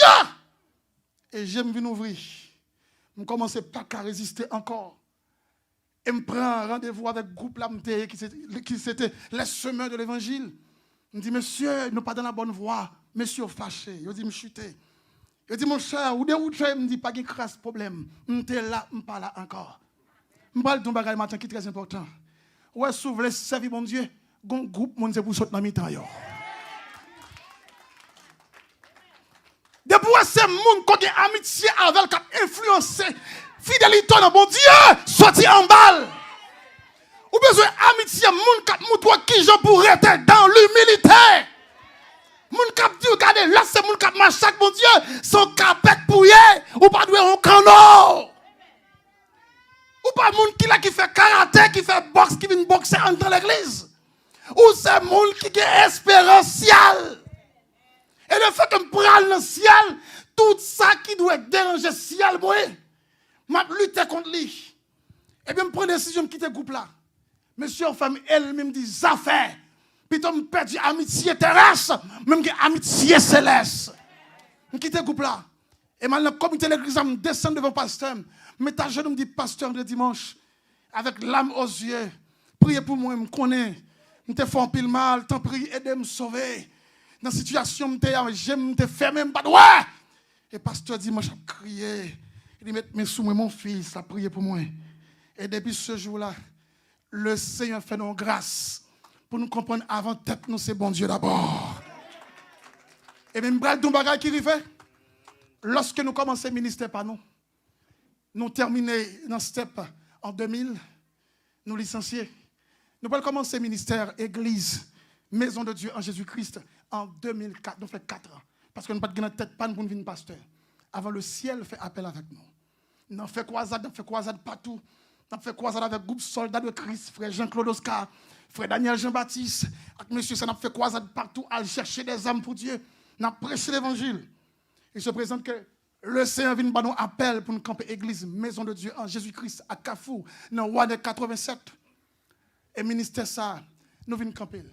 Et j'aime venir ouvrir. Je ne commence pas à résister encore. Et je prends un rendez-vous avec le groupe là, qui c'était les semeurs de l'évangile. Je me dis, monsieur, nous pas dans la bonne voie. Monsieur fâché. Je dis, me chuter. Je dis, mon cher, où tu es? Je me dis, pas de crasse problème. Je suis là, je ne suis pas là encore. Je parle d'un bagage matin qui est très important. Ouais, si vous voulez servir mon Dieu, un groupe, mon Dieu, vous sautez dans le mi-temps. Depuis que c'est monde qui a amitié avec, qui a influencé, fidélité dans mon Dieu, sorti en balle. Ou besoin d'amitié, monde qui a montré qui j'en pourrais être dans l'humilité. Moun kap dit, regardez, là c'est moun kap marche chaque mon Dieu, son capet pouillé, ou pas doué un canot. Ou pas moun qui fait karaté, qui fait boxe, qui vient boxer dans l'église. Ou c'est moun qui est espérentiel. Et le fait que je prenne le ciel, tout ça qui doit déranger le ciel, moi, je lutte contre lui. Et bien, je prends une décision de quitter le groupe là. Monsieur, femme, elle-même dit, ça fait. Puis je perds amitié terrestre, même que amitié céleste. Je quitte le groupe là. Et maintenant, le comité de l'église, je descends devant le pasteur. Mais ta jeune me dit, pasteur, de dimanche, avec l'âme aux yeux, priez pour moi, je me connais. Je te fais un pile mal, t'en prie, aidez-moi à me sauver. Dans la situation, j'aime te faire même pas de ouais. Et pasteur dit, moi, j'ai crié. Il dit, mais sous moi, mon fils, a prié pour moi. Et depuis ce jour-là, le Seigneur fait nos grâces. Pour nous comprendre avant tête, nous, c'est bon Dieu d'abord. Et même bral d'un bagage qui arrive. lorsque nous commençons le ministère par nous terminons dans step en 2000, nous licenciés. Nous allons commencer le ministère Église, Maison de Dieu en Jésus-Christ en 2004. Nous faisons 4 ans. Parce que nous n'avons pas de tête pour nous devenir pasteur. Avant le ciel fait appel avec nous. Nous avons fait croisade partout. Nous avons fait croisade avec le groupe Soldats de Christ, frère Jean-Claude Oscar, frère Daniel Jean-Baptiste. Avec monsieur, ça nous fait croisade partout à chercher des âmes pour Dieu. Nous avons prêché l'évangile. Il se présente que le Seigneur vient nous appel pour nous camper église, maison de Dieu en Jésus-Christ à Carrefour, dans le 87. Et ministère ça, nous venons camper.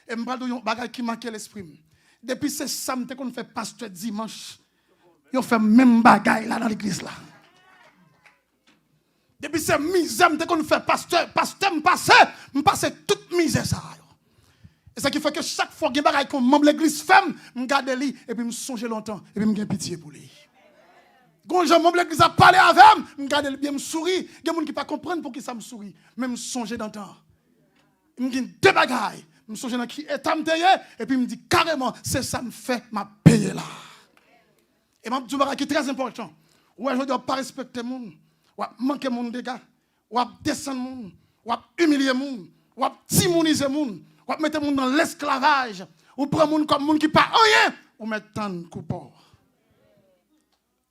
Et je vais un bagage qui manquait l'esprit. Depuis ce samedi qu'on fait pasteur dimanche, on fait même bagage là dans l'église là. Depuis ce misère qu'on fait pasteur me passe toute misère ça. Et ça qui fait que chaque fois que je bagage qu'on membre l'église femme, je garde lui et puis je songe longtemps et puis je pitié pour lui. Quand je membre l'église a parlé avec je garde lui bien me sourit, il y a des gens qui pas comprendre pour qui ça me sourit, même songer dans temps. Je dis deux bagailles. Je me songe dans qui état me et puis je me dis carrément, c'est ça me fait m'a payer là. Et je dis un qui est très important. Ouais, je ne dois pas respecter les gens, ou manquer mon dégâts, ou descendre les gens, ou humilier les gens, ou timoniser les gens, ou mettre les gens dans l'esclavage, ou prendre les gens comme les gens qui ne parlent rien, ou mettre tant de coupons.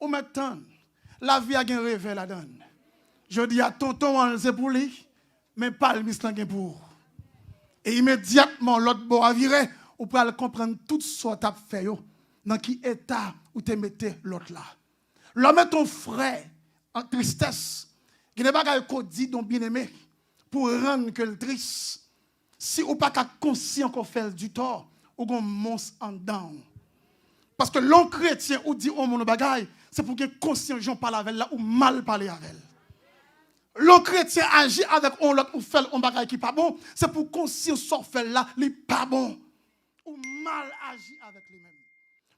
Ou mettre tant. La vie a un rêve là-dedans. Je dis à tonton, c'est pour lui, mais pas le mislan pour. Et immédiatement, l'autre bout a viré, ou pour comprendre tout ce que tu as fait, dans quel état où tu mettais l'autre là. L'homme est ton frère en tristesse. Il n'est pas qu'à dire ton bien-aimé pour rendre que le triste. Si ou pas conscient qu'on fait du tort, ou qu'on monstre en dedans. Parce que l'homme chrétien ou dit oh mon bagaille, c'est pour que conscient gens parle avec là ou mal parler avec elle. L'homme chrétien agit avec on l'autre ou fait un bagaille qui pas bon, c'est pour conscient sort fait là, il pas bon. Ou mal agit avec lui-même.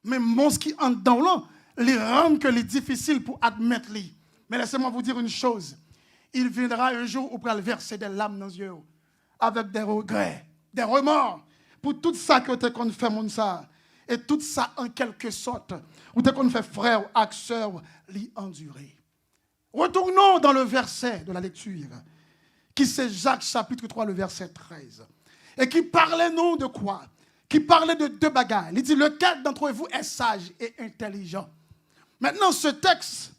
Mais monstre qui en dedans là, les rend que les difficile pour admettre lui. Mais laissez-moi vous dire une chose. Il viendra un jour où il va verser des larmes dans les yeux, avec des regrets, des remords, pour tout ça que tu as fait, mon ça. Et tout ça, en quelque sorte, où tu as fait frère ou sœur, l'y endurer. Retournons dans le verset de la lecture, qui c'est Jacques chapitre 3, le verset 13. Et qui parlait non de quoi? Qui parlait de deux bagages. Il dit, lequel d'entre vous est sage et intelligent? Maintenant, ce texte,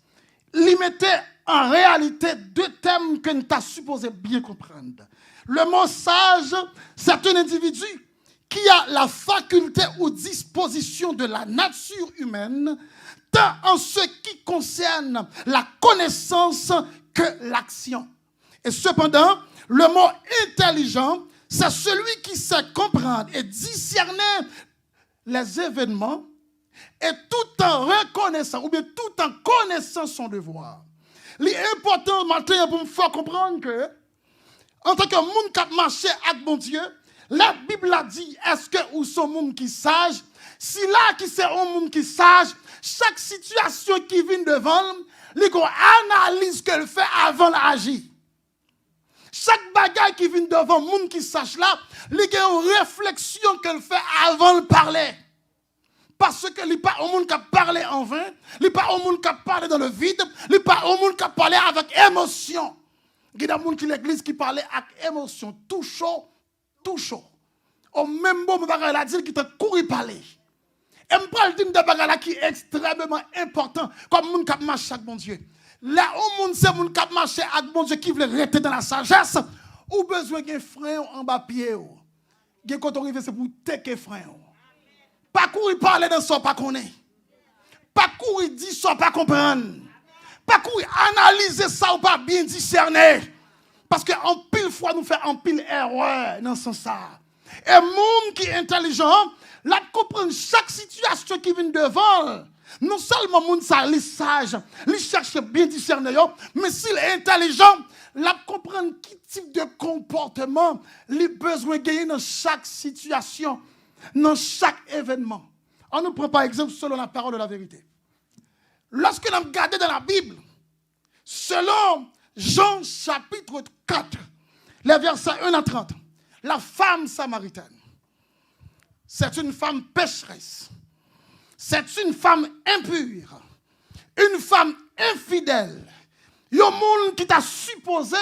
il mettait en réalité deux thèmes que tu as supposé bien comprendre. Le mot sage, c'est un individu qui a la faculté ou disposition de la nature humaine, tant en ce qui concerne la connaissance que l'action. Et cependant, le mot intelligent, c'est celui qui sait comprendre et discerner les événements et tout en reconnaissant, ou bien tout en connaissant son devoir. L'important maintenant pour me faire comprendre que, en tant que monde qui marche avec bon Dieu, la Bible a dit, est-ce que ou sont monde qui sage? Si là qui c'est un monde qui sage, chaque situation qui vient devant, il analyse ce qu'elle fait avant d'agir. Chaque bagage qui vient devant le monde qui sache là, il y a une réflexion qu'elle fait avant de parler. Parce que il n'y a pas un monde qui a parlé en vain, il n'y a pas un monde qui a parlé dans le vide, il n'y a pas un monde qui a parlé avec émotion. Il y a des gens qui l'église qui parlait avec émotion, tout chaud. Au même bon, il a dit qu'il t'a couru parler. Et je parle d'une bagage qui est extrêmement important, comme le monde qui marche avec mon Dieu. Là où monde c'est le monde qui marche avec mon Dieu qui veut rester dans la sagesse, ou besoin d'un frein en bas pied. Quand on arrive, c'est pour tecker frein. Pas courir parler dans ça, pas connaître. Pas courir dire ça, pas comprendre. Pas courir analyser ça ou pas bien discerner. Parce qu'en pile fois, nous faisons en pile erreur dans ce sens. Et le monde qui est intelligent, là, comprendre chaque situation qui vient devant. Non seulement le monde ça, il est sage, il cherche bien discerner, mais s'il est intelligent, là, comprendre quel type de comportement il a besoin de gagner dans chaque situation, dans chaque événement. On nous prend par exemple selon la parole de la vérité. Lorsque nous regardons dans la Bible, selon Jean chapitre 4, les versets 1 à 30, la femme samaritaine, c'est une femme pécheresse, c'est une femme impure, une femme infidèle, un monde qui t'a supposé,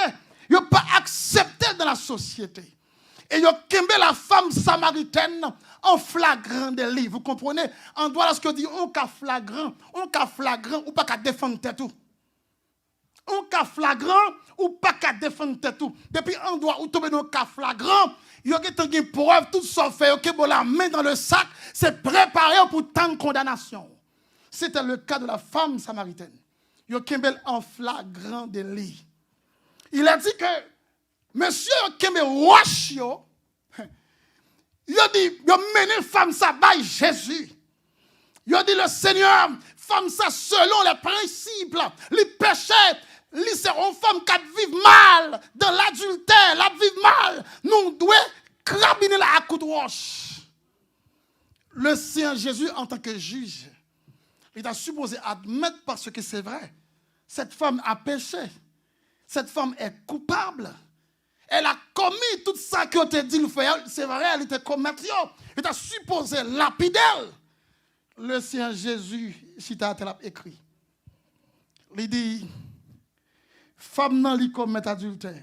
il n'a pas accepté dans la société. Et il a kembe la femme samaritaine en flagrant délit. Vous comprenez? En droit, lorsque dit on cas flagrant, ou pas qu'à défendre tout. On cas flagrant ou pas qu'à défendre tout. Depuis en droit, ou tomber dans un cas flagrant, il y a une preuve, tout ça fait, ok, bon, la main dans le sac, c'est préparé pour tant de condamnation. C'était le cas de la femme samaritaine. Il y a Kembel en flagrant délit. Il a dit que monsieur Kembel wash yo, il a dit, il a mené femme ça by Jésus. Il a dit le Seigneur, femme ça selon les principes, les péchés, les seront femmes qui vivent mal dans l'adultère, la vivent mal. Nous devons crabiner la à coup de roche. Le Seigneur Jésus en tant que juge, il a supposé admettre parce que c'est vrai. Cette femme a péché. Cette femme est coupable. Elle a commis tout ça que tu dit. C'est vrai, elle était commettée. Il a supposé lapider. Le Seigneur Jésus, si tu as écrit, il dit, femme non li commet adultère.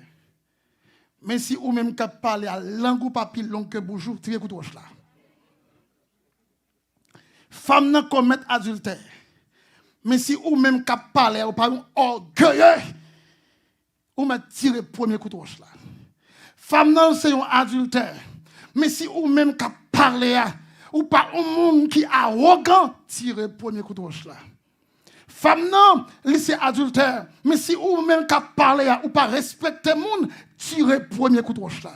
Mais si ou même qu'à parler à langue ou papier long que boujou, tirez coup de roche là. Femme non commet adultère. Mais si ou même qu'à parler ou par orgueilleux, ou me tirer premier coup de roche là. Femme non c'est un adultère. Mais si ou même qu'à parler ou par un monde qui est arrogant, tirer premier coup de roche là. Femme non, c'est adultère. Mais si ou même qu'à parler ou pas respecter monde, tirer premier coup de roche là.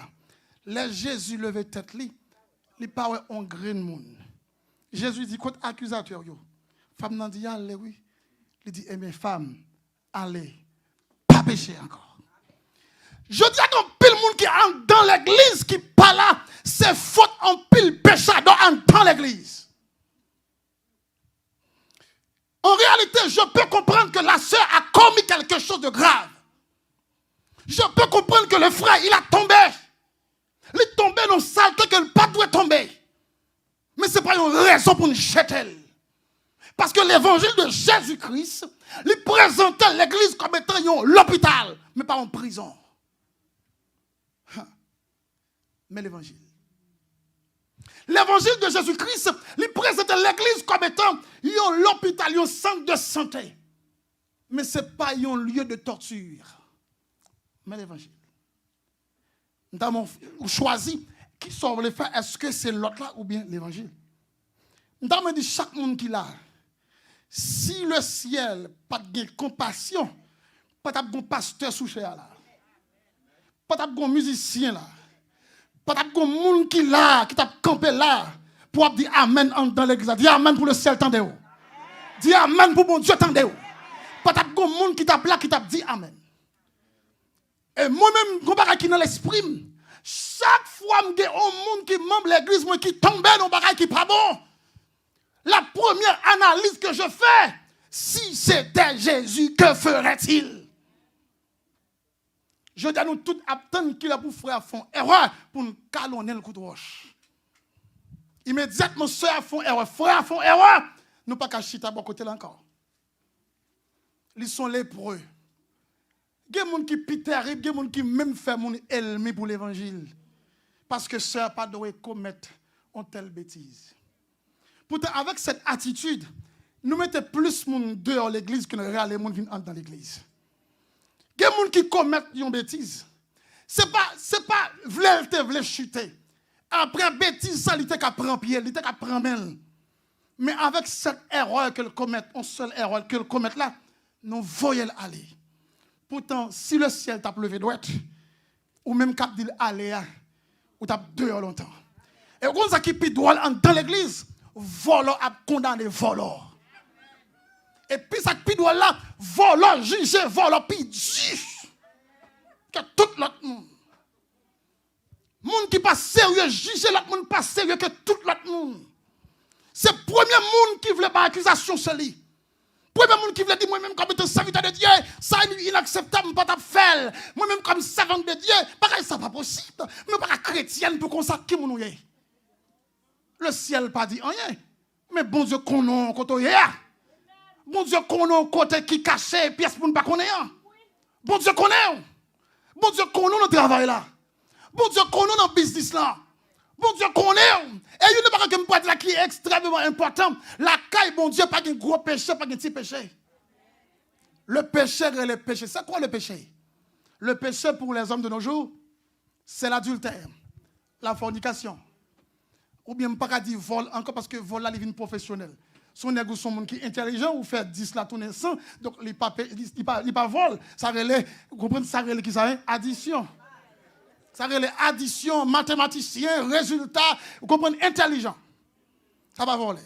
Les Jésus levé tête li, il parle en grain monde. Jésus dit contre accusateur yo. Femme nan dit allez oui. Il dit eh mes femmes, allez, pas pécher encore. Je dis à ton pile monde qui est dans l'église qui parle là, c'est faute en pile péché dans l'église. En réalité, je peux comprendre que la sœur a commis quelque chose de grave. Je peux comprendre que le frère, il a tombé. Il est tombé dans le saleté que le pas doit tomber. Mais ce n'est pas une raison pour nous jeter. Parce que l'évangile de Jésus-Christ, il présentait l'église comme étant l'hôpital, mais pas en prison. Mais l'évangile. L'évangile de Jésus-Christ, il présentait l'église comme étant l'hôpital, un centre de santé. Mais ce n'est pas un lieu de torture. Mais l'évangile. Nous avons choisi qui sont les faire. Est-ce que c'est l'autre là ou bien l'évangile? Nous avons dit chaque monde qui l'a. Si le ciel pas de compassion, pas de pasteur sous cher là, pas de musicien là, pas de monde qui là, qui t'a campé là, pour dire amen dans l'église. Dis amen pour le ciel tendez. Dis amen pour mon Dieu tendez. Pas de monde qui t'a là, qui t'a dit amen. Et moi-même, je suis dans l'esprit. Chaque fois que je monde qui membre l'église, qui tombe dans le qui n'est pas bon, la première analyse que je fais, si c'était Jésus, que ferait-il? Je dis à nous tous attendre qu'il a pour frère font erreur pour nous calonner le coup de roche. Immédiatement, soeur font erreur, frère font erreur, nous pas qu'à chita à côté là encore. Ils sont lépreux. Il y a des gens qui sont terribles, il y a des gens qui même fait mon ennemi pour l'évangile. Parce que sœur pas doit commettre une telle bêtise. Pourtant, avec cette attitude, nous mettons plus de monde dehors l'église que nous regardons les gens qui entrent dans l'église. Il y a des gens qui commettent une bêtise. Ce n'est pas vouloir chuter. Après bêtise, ça, il était qu'à prendre pied, il était qu'à prendre main. Mais avec cette erreur qu'elle commet, une seule erreur qu'elle commet là, nous voyons aller. Pourtant, si le ciel t'a levé droite, ou même cap dit aller, ou t'a dehors longtemps. Et quand ça qui pis droit dans l'église, volant a condamné volant. Et puis ça qui doit là, volant juger, volant puis juge que tout l'autre monde. Monde qui pas sérieux, juger l'autre monde pas sérieux que tout l'autre monde. C'est le premier monde qui voulait pas accusation sur lui. Premier monde qui voulait dire moi-même comme étant serviteur de Dieu, ça est inacceptable, pas faire. Moi-même comme servant de Dieu, pareil ça pas possible. Mais pas chrétienne pour qu'on sache qui mon est. Le ciel pas dit rien. Mais bon Dieu qu'on est. Bon Dieu connaît un côté qui caché pièce pour ne pas connaître. Bon Dieu connaît. Bon Dieu connaît le travail là. Bon Dieu connaît le business là. Bon Dieu connaît. Et il n'y a pas que me dire qui est extrêmement important. La caille, bon Dieu, pas un gros péché, pas un petit péché. Le péché et le péché. C'est quoi le péché? Le péché pour les hommes de nos jours, c'est l'adultère, la fornication. Ou bien pas dire vol encore parce que vol là, il vient professionnel. Son nègre son monde qui est intelligent ou fait 10 la tourner 100, donc il pas vol. Ça relève, vous comprenez ça relève qui ça? Addition. Ça relève addition, mathématicien, résultat, vous comprenez, intelligent. Ça va voler.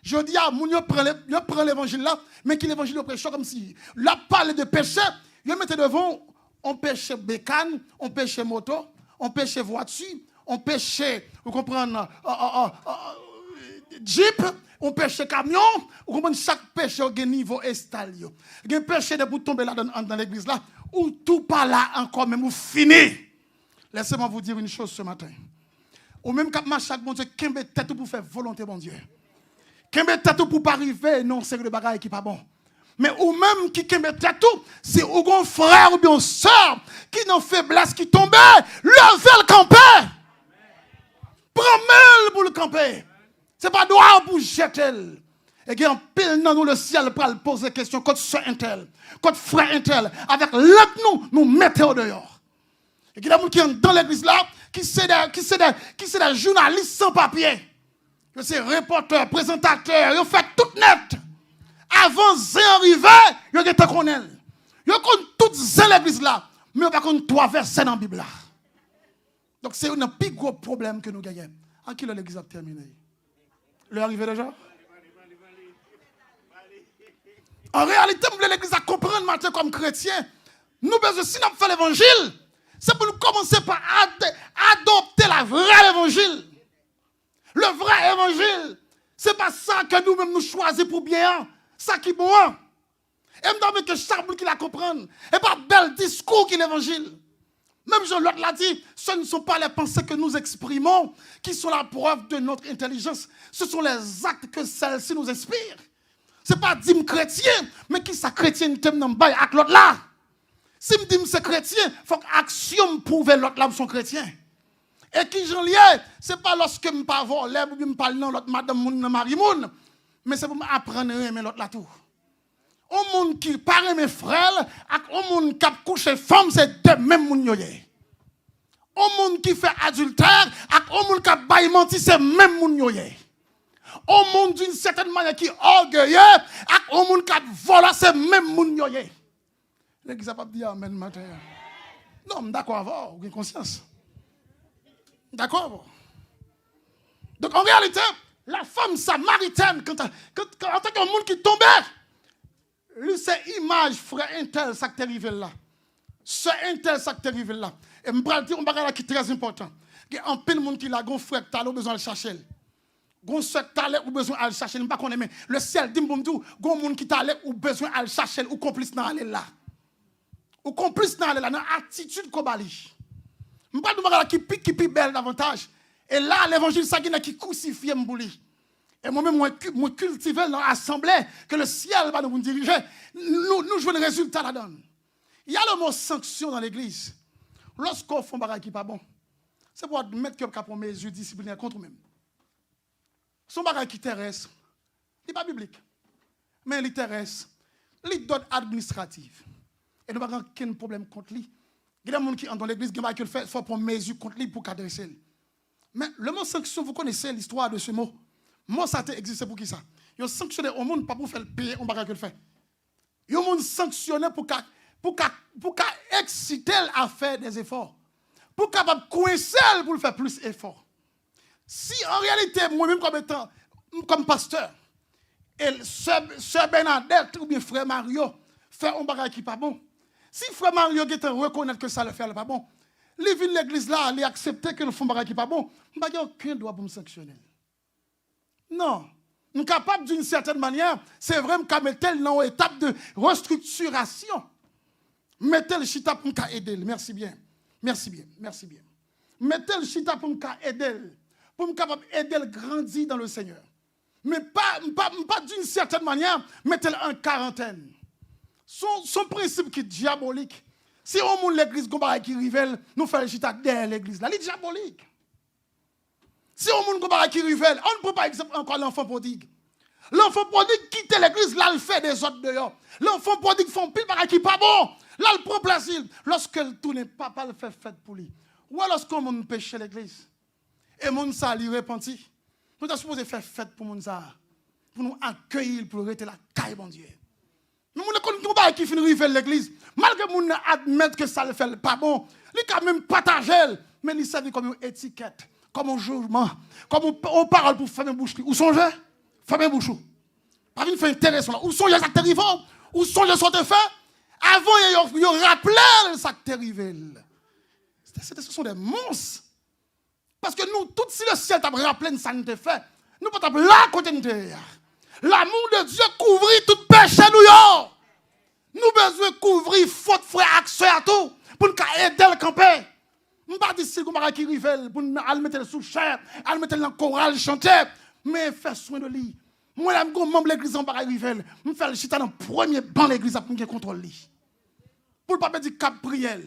Je dis à moun yo prend l'évangile là, mais qui l'évangile prêche comme si là parle de péché, yo mettez devant on péché bécane, on péché moto, on péché voiture, on péché, vous comprenez, jeep, on péché camion, vous comprenez, chaque péché a un niveau installé. Il y a un péché de pour tomber là dans l'église là, ou tout pas là encore, même ou fini. Laissez-moi vous dire une chose ce matin. Ou même quand chaque bon Dieu, qu'un tête pour faire volonté, bon Dieu. Qu'un tête pour pas arriver, non, c'est le bagage qui n'est pas bon. Mais ou même qui tête tout, c'est ou un frère ou bien une soeur qui n'ont faiblesse, qui tombait, levez le camper. Prends-le pour le camper. Ce n'est pas droit pour jeter. Et qu'il y a un pile dans nous le ciel pour poser question contre soeur intel, contre frère intel, avec l'autre nous mettons au dehors. Et qu'il y a des gens qui sont dans l'église là, qui sont des journalistes sans papier. Qui sont reporters, présentateurs, ils ont fait tout net. Avant d'arriver, ils ont été connus. Ils ont connu toutes l'église là, mais ils n'ont pas connu 3 versets dans la Bible là. Donc c'est un plus gros problème que nous gagnons. En qui l'église a terminé? L'heure arrivée déjà? En réalité, l'église a compris matin comme chrétien. Nous besoin si nous faisons l'évangile, c'est pour nous commencer par adopter la vraie évangile. Le vrai évangile, ce n'est pas ça que nous-mêmes nous choisissons pour bien, ça qui est bon. Et nous devons que chaque monde qui la comprenne. Et pas bel discours qui est l'évangile. Même Jean-Claude l'a dit, ce ne sont pas les pensées que nous exprimons qui sont la preuve de notre intelligence. Ce sont les actes que celles-ci nous inspirent. Ce n'est pas dire chrétien, mais qui sa chrétienté dans le bail avec l'autre là. Si je dis que c'est chrétien, il faut que l'action prouve l'autre là son chrétien. Et qui j'en lié, ce n'est pas lorsque je ne parle pas voler, ou je ne parle pas l'autre madame moun, mari moun, mais c'est pour m'apprendre à aimer l'autre là tout. Au monde qui parle mes frères, au monde qui a couché femme, c'est de même moun yoye. Au monde qui fait adultère, au monde qui a baillé menti, c'est même moun yoye. Au monde d'une certaine manière qui est orgueilleux, au monde qui a volé, c'est même moun yoye. L'église n'a pas dit amen matin. Non, d'accord avec vous, vous avez conscience. D'accord. Donc en réalité, la femme samaritaine, en tant que monde qui tombait, lui c'est image frère intel ça qui est arrivé là. Ce intel ça qui est arrivé là. Et je vais dire un bagage qui est très important. Il y a un peu de monde qui a un frère qui a besoin de chercher. Gon soeur qui a besoin de chercher, pas connaît mais le ciel dit bon tout, gon monde qui a besoin de chercher ou complice dans aller là. Ou complice dans aller là dans attitude qu'on bali. Je pas de bagage qui pique belle davantage. Et là l'évangile ça qui crucifie m'bouli. Et moi-même, moi cultiver dans l'assemblée que le ciel va nous diriger. Nous jouons le résultat là-dedans. Il y a le mot sanction dans l'église. Lorsqu'on fait un bagage qui n'est pas bon, c'est pour mettre quelqu'un pour mesures disciplinaires contre nous-mêmes. Son bagage qui terrestre, il n'est pas biblique. Mais il terrestre, il donne administrative. Et nous n'avons aucun problème contre lui. Il y a des gens qui entrent dans l'église qui font prendre mesures contre lui pour cadrer. Mais le mot sanction, vous connaissez l'histoire de ce mot. Moi, ça existe pour qui ça? Ils ont sanctionné au monde pas pour faire payer un bagage que le fait. Ils ont sanctionné pour exciter à faire des efforts. Pour capable coincer pour faire plus d'efforts. Si en réalité, moi-même comme pasteur, et Sœur Bernadette ou bien Frère Mario fait un bagage qui n'est pas bon. Si Frère Mario reconnaît que ça le fait pas bon, il vient de l'église là, il accepte que le font bagage qui n'est pas bon, il n'y a aucun droit pour me sanctionner. Non. Nous sommes capables d'une certaine manière, c'est vrai que nous sommes dans une étape de restructuration. Mettez le chita pour nous aider. Merci bien. Merci bien. Merci bien. Mettez le chita pour nous aider. Pour nous capable aider à grandir dans le Seigneur. mais pas d'une certaine manière, mettez-le en quarantaine. Son principe qui est diabolique. Si on monte l'église qui révèle, nous faisons le chita derrière l'église. Là, il est diabolique. Si on monte qui révèle, on ne peut pas exemple encore l'enfant prodigue. L'enfant prodigue quitte l'église, là, il fait des autres dehors. L'enfant prodigue fait un pile par qui n'est pas bon. Là, il prend plaisir. Lorsqu'elle tourne, papa le fait fête pour lui. Ou alors, lorsqu'on pêche l'église, et mon ça lui repentit, nous sommes supposés faire fête pour mon ça, pour nous accueillir, pour rester la caille, mon Dieu. Mais nous ne qui finit révéler l'église, malgré que nous admettons que ça ne fait pas bon, il quand même partagé, mais il servent comme une étiquette, comme un jugement, comme on parle pour faire une bouche. Où songez? Faire une bouche. Pas une faire intéressant là. Où sont les actes arrivés? Où sont les sortes de faits? Avant, ils rappelaient ça qui est arrivé. Ce sont des monstres. Parce que nous, tout si le ciel t'a rappelé ça ne te fait, nous ne pouvons pas là côté de terre. L'amour de Dieu couvrit tout péché nous. Nous besoin couvrir faute frère accès à tout pour nous aider le camper. Nous pas dire si vous qui rivel pour nous mettre sous chair, aller mettre dans chorale chanter, mais faire soin de lui. Moi là je membre l'église en bas rivel, me faire le chita dans premier banc l'église pour nous contrôle lui. Pour pas dire cap prière.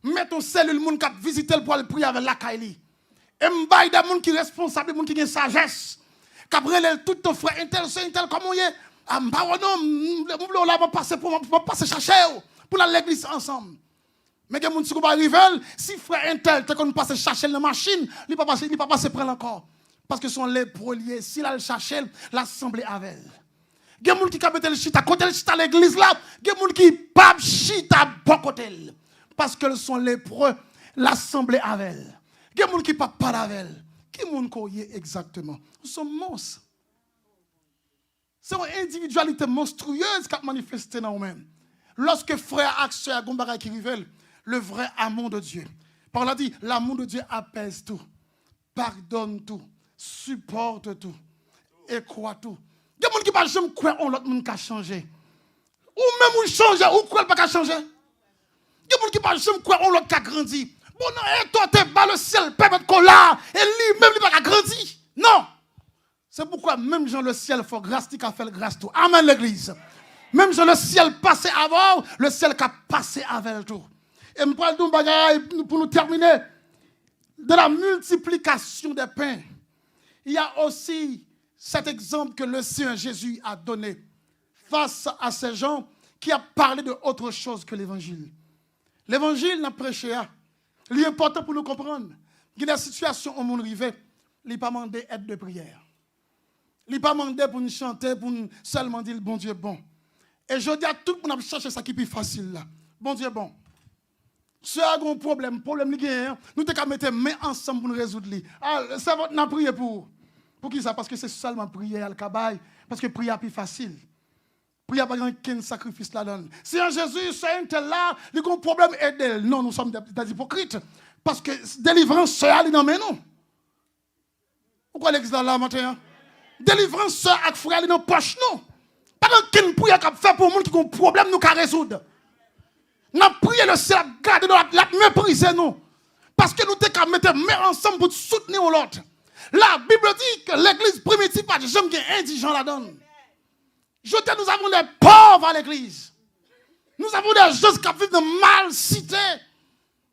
Mettre ton cellule monde cap visiter pour aller prier avec la Kaili. Et m'baille des monde qui responsable, monde qui a sagesse. Cabrel tout ton frère intel comme on y est. Ah non, là va passer pour passer chercher pour l'église ensemble. Mais que monde si va arriver, si frère intel te qu'on passe chercher la machine, il pas passer prendre encore parce que sont les proliers, si la chercher l'assemblée avec elle. Il y a des gens qui mettent le chita côté à l'église là, il y a des gens qui pas chita bon côté parce que sont lépreux, l'assemblée avec elle. Il y a des gens qui pas avec elle. Qui est-ce qu'on est exactement? Nous sommes monstres. C'est une individualité monstrueuse qui a manifesté dans nous-mêmes. Lorsque frère Axel à Gombara qui révèle le vrai amour de Dieu. Par là dit, l'amour de Dieu apaise tout, pardonne tout, supporte tout, et croit tout. Il y a des gens qui ne peuvent jamais croire en l'autre monde qui a changé. Ou même ou changer, ou croire pas changer. Il y a des gens qui ne peuvent jamais croire en l'autre qui a grandi. Bon, non, et toi, tu es bas le ciel, permettre qu'on l'a, et lui-même, il n'a pas grandi. Non. C'est pourquoi, même Jean le ciel, il faut grâce, qui a fait grâce tout. Amen, l'église. Même Jean le ciel passé avant, le ciel qui a passé avec tout. Et je parle d'un bagage pour nous terminer. De la multiplication des pains, il y a aussi cet exemple que le Seigneur Jésus a donné face à ces gens qui a parlé de autre chose que l'évangile. L'évangile n'a prêché. L'important pour nous comprendre, il y a des situations où on arrive, il n'est pas demandé aide de prière. Il n'est pas demandé pour nous chanter, pour nous seulement dire bon Dieu bon. Et je dis à tout le monde chercher ça qui est plus facile là. Bon Dieu bon. Si vous avez un problème nous devons mettre main ensemble pour nous résoudre. Ah, c'est votre prière pour qui ça? Parce que c'est seulement prier à l'kabaï, parce que prier est plus facile. Prier pas grand sacrifice là-dedans. Si en Jésus, c'est un tel là, il y a un problème aider. Non, nous sommes des hypocrites. Parce que délivrance, c'est aller dans mes noms. Pourquoi l'église là matin? Délivrance, c'est avec frère aller dans poche non. Pas qu'une prière qui fait pour les gens qui ont un problème, nous qu'à résoudre. Nous prions le ciel, garder la mépriser nous. Parce que nous devons mettre main ensemble pour soutenir l'autre. La Bible dit que l'église primitive, pas de gens qui sont indigents là-dedans. Nous avons des pauvres à l'église. Nous avons des gens qui vivent de mal cité.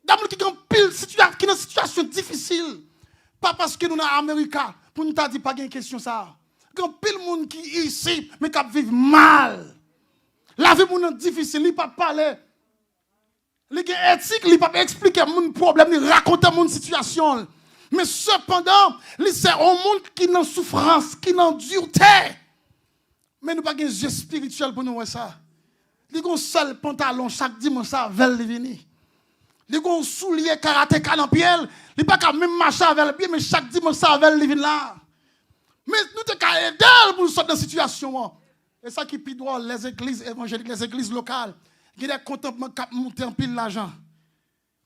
Des gens qui ont une situation difficile. Pas parce que nous sommes en Amérique, pour nous dire pas de question ça. Il y a pile de monde qui est ici, mais qui vivent mal. La vie est difficile, il ne peut pas parler. Il est éthique, il ne peut pas expliquer mon problème, il raconte mon situation. Mais cependant, c'est un monde qui est en souffrance, qui est en dureté. Mais nous n'avons pas de jeu spirituel pour nous voir ça. Nous avons un seul pantalon chaque dimanche, ça va venir. Nous avons un soulier karatéka dans le pied. Nous n'avons pas même marcher avec le pied, mais chaque dimanche, ça va venir là. Mais nous devons aider pour nous sortir de la situation. Et ça qui est droit, les églises évangéliques, les églises locales, il y a des contentements qui montent en pile l'argent.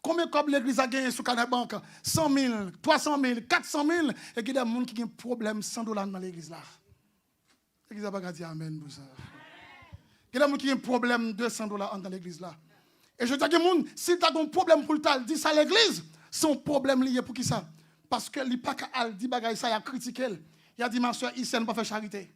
Combien de l'église a gagné sur la banque? 100 000, 300 000, 400 000. Et il y a des gens qui ont un problème $100 dans l'église là. L'église n'a pas dit amen pour ça. Il y a des gens qui ont un problème $200 dans l'église là. Et je dis à des gens, si tu as un problème pour le dire ça à l'église, son problème lié pour qui ça? Parce que il n'y a pas qu'à dire ça, il a critiqué. Il a dit, ma soeur, ici, elle n'a pas fait charité.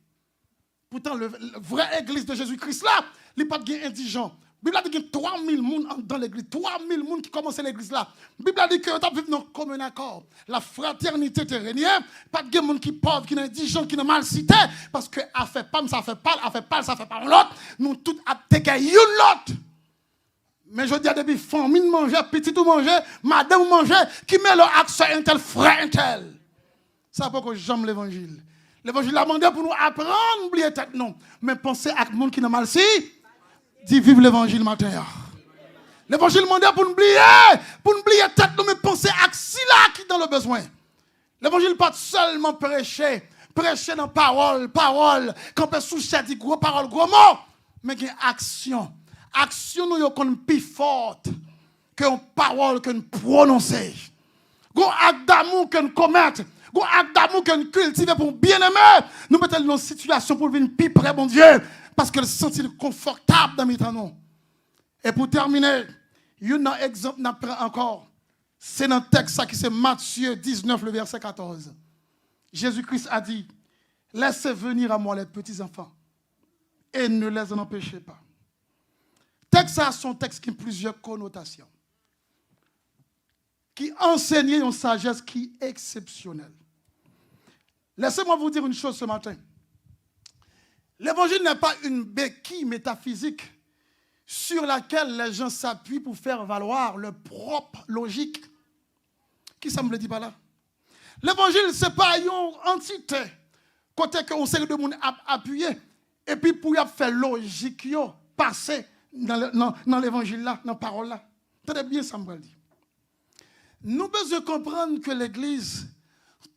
Pourtant, le vrai église de Jésus-Christ là, il n'y a pas de indigent. La Bible a dit qu'il y a 3000 personnes dans l'église, 3000 personnes qui commencent l'église là. La Bible a dit que tu vivre dans commun accord. La fraternité te règne. Pas de gens qui pauvres, qui sont indigents, qui sont mal cités. Parce que a fait pas, ça fait pas, a fait pas, ça fait pas l'autre. Nous tous attaquons l'autre. Mais je dis à depuis famille manger, petit ou manger, madame manger, qui met leur accent un tel, frère un tel. Ça pas que j'aime l'évangile. L'évangile a demandé pour nous apprendre, oublier tête non. Mais penser à monde qui n'a mal si. Dis vive l'évangile matin. L'évangile demande pour nous oublier tête nous, mais penser à si là qui dans le besoin. L'évangile pas seulement prêcher dans parole, camper sous chat dit gros parole, gros mots, mais qu'il y a action. Action nous est plus forte que une parole que nous prononcer. Gros acte d'amour que nous commettre, gros acte d'amour que nous cultiver pour bien aimer, nous mettons dans une situation pour venir plus près mon Dieu. Parce qu'elle se sentit confortable dans mes temps. Et pour terminer, il y a un exemple encore. C'est dans le texte qui c'est Matthieu 19, le verset 14. Jésus-Christ a dit, laissez venir à moi les petits enfants et ne les en empêchez pas. Texte a son texte qui a plusieurs connotations. Qui enseigne une sagesse qui est exceptionnelle. Laissez-moi vous dire une chose ce matin. L'évangile n'est pas une béquille métaphysique sur laquelle les gens s'appuient pour faire valoir leur propre logique. Qui ça me le dit pas là? L'évangile, ce n'est pas une entité côté qu'on sait que de monde appuyé et puis pour y faire logique, passer dans l'évangile là, dans la parole là. Très bien, ça me dit. Nous devons comprendre que l'église,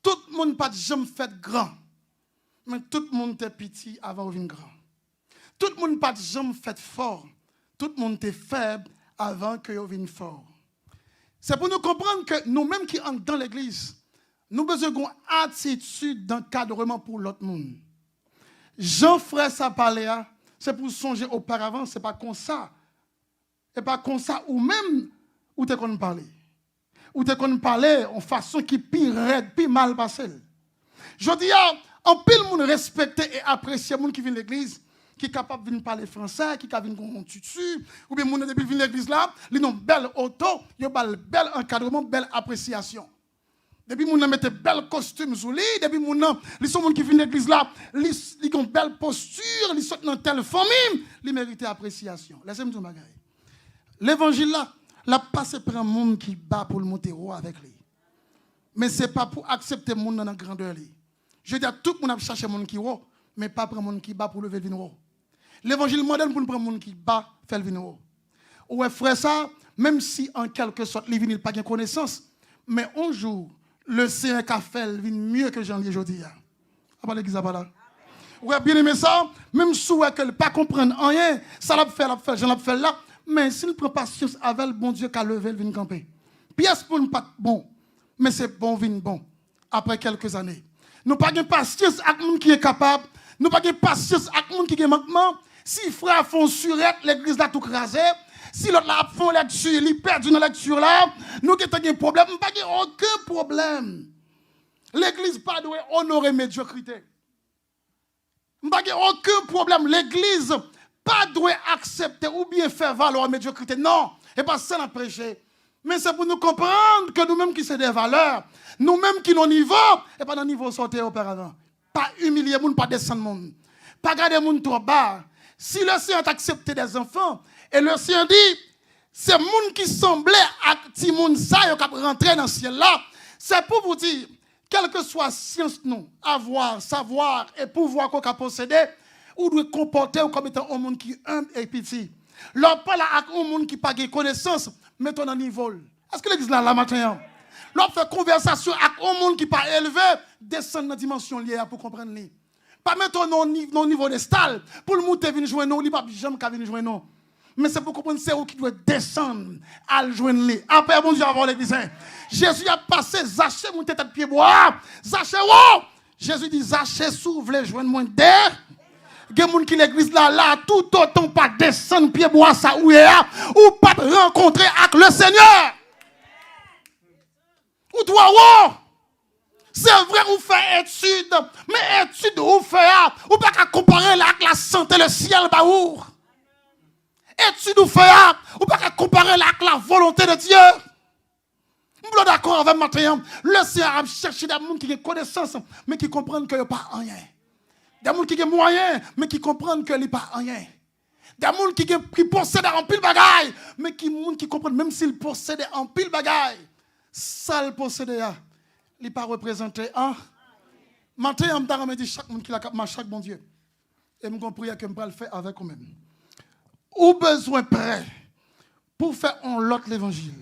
tout le monde pas jamais fait grand. Mais tout le monde est petit avant de devenir grand. Tout le monde pas jamais fait fort. Tout le monde est faible avant que devienne fort. C'est pour nous comprendre que nous-mêmes qui sommes dans l'église, nous avons besoin d'une attitude d'encadrement pour l'autre monde. Jean frère ça parler, c'est pour songer auparavant, c'est pas comme ça. Et pas comme ça ou même où tu qu'on parler. Ou tu qu'on parler en façon qui pire raide, pire mal passé. Je dis en pile monde respecter et apprécier monde qui vient de l'église, qui est capable de venir parler français, qui est capable de venir tutu, ou bien monde depuis venir l'église là, ils ont belle auto, ils ont bel encadrement, belle appréciation. Depuis moun mette bel costume sous lui, depuis moun ils sont monde qui vient l'église là, ils ont belle posture, ils sont dans telle famille, ils méritent appréciation. Laissez-moi dire bagaille. L'évangile là, la passe par un monde qui bat pour le monter haut avec lui. Mais c'est pas pour accepter monde dans la grandeur lui. Je dis à tout le monde à chercher monde qui haut, mais pas pour monde qui bat pour lever le vin haut. L'évangile moderne pour prendre monde qui bat faire le vin haut. Ouais frère ça, même si en quelque sorte les vins pas de connaissance, mais un jour le Seigneur a fait le vin mieux que j'en ai aujourd'hui. Ah pas l'église là. Ouais bien aimé ça, même si ouais que pas comprendre rien, ça l'a fait, j'en l'a fait là, mais s'il prend patience avec le bon Dieu qui a levé le vin camper. Pièce pour ne pas bon, mais c'est bon vin bon après quelques années. Nous pas de patience avec les gens qui est capable. Nous pas de patience avec les gens qui ont manquement. Si frère font surette, l'église là tout crasé. Si l'autre là font lecture, il perd une lecture là, nous avons un problème. Nous pas aucun problème. L'église pas doit honorer médiocrité. Nous pas aucun problème. L'église pas doit accepter ou bien faire valoir médiocrité. Non, et pas ça n'a prêché. Mais c'est pour nous comprendre que nous-mêmes qui sommes des valeurs, nous-mêmes qui sommes niveau, et pas dans le niveau sorti auparavant. Pas humilier les gens, pas descendre les gens. Pas garder les gens trop bas. Si le Seigneur a accepté des enfants, et le Seigneur dit, c'est les gens qui semblaient à ces gens qui rentrer dans le ciel là, c'est pour vous dire, quelle que soit science, nous, avoir, savoir et pouvoir qu'on a possédé, ou doit comporter comme étant un monde qui est humble et petit. L'on parle à un monde qui n'a pas de connaissance, mettons dans le niveau. Est-ce que l'église là, la matin? L'on fait conversation avec un monde qui n'est pas élevé, descendre dans la dimension liée pour comprendre. Pas mettre non niveau de style, pour le monter venir jouer non, il pas jamais qu'à venir jouer non. Mais c'est pour comprendre c'est où qui doit descendre à joindre lui. Après bon Dieu avant l'église. Jésus a passé Zachée mon tête de pied bois. Zachée wow! Jésus dit Zachée s'ouvre les joindre moins d'air. Il y a des gens qui l'église là tout autant pas descendre pied bois ça ou pas rencontrer avec le Seigneur. Ou toi wow! C'est vrai, vous faites étude, mais étude vous faites, ou pas qu'à comparer avec la santé, le ciel, bah où? Étude vous faites, ou pas qu'à comparer avec la volonté de Dieu. Nous sommes d'accord avec maintenant. Le Seigneur a cherché des gens qui ont connaissance, mais qui comprennent qu'il n'y a pas rien. Des gens qui ont moyens, mais qui comprennent qu'il n'y a pas rien. Des gens qui possèdent un pile bagaille, mais qui comprennent même s'ils possèdent un pile bagaille, ça le posséder, il n'est pas représenté. Maintenant, je me dis chaque monde qui a chaque bon Dieu. Et je comprends que je vais le faire avec vous-même. Ou besoin prêt pour faire un l'autre l'évangile.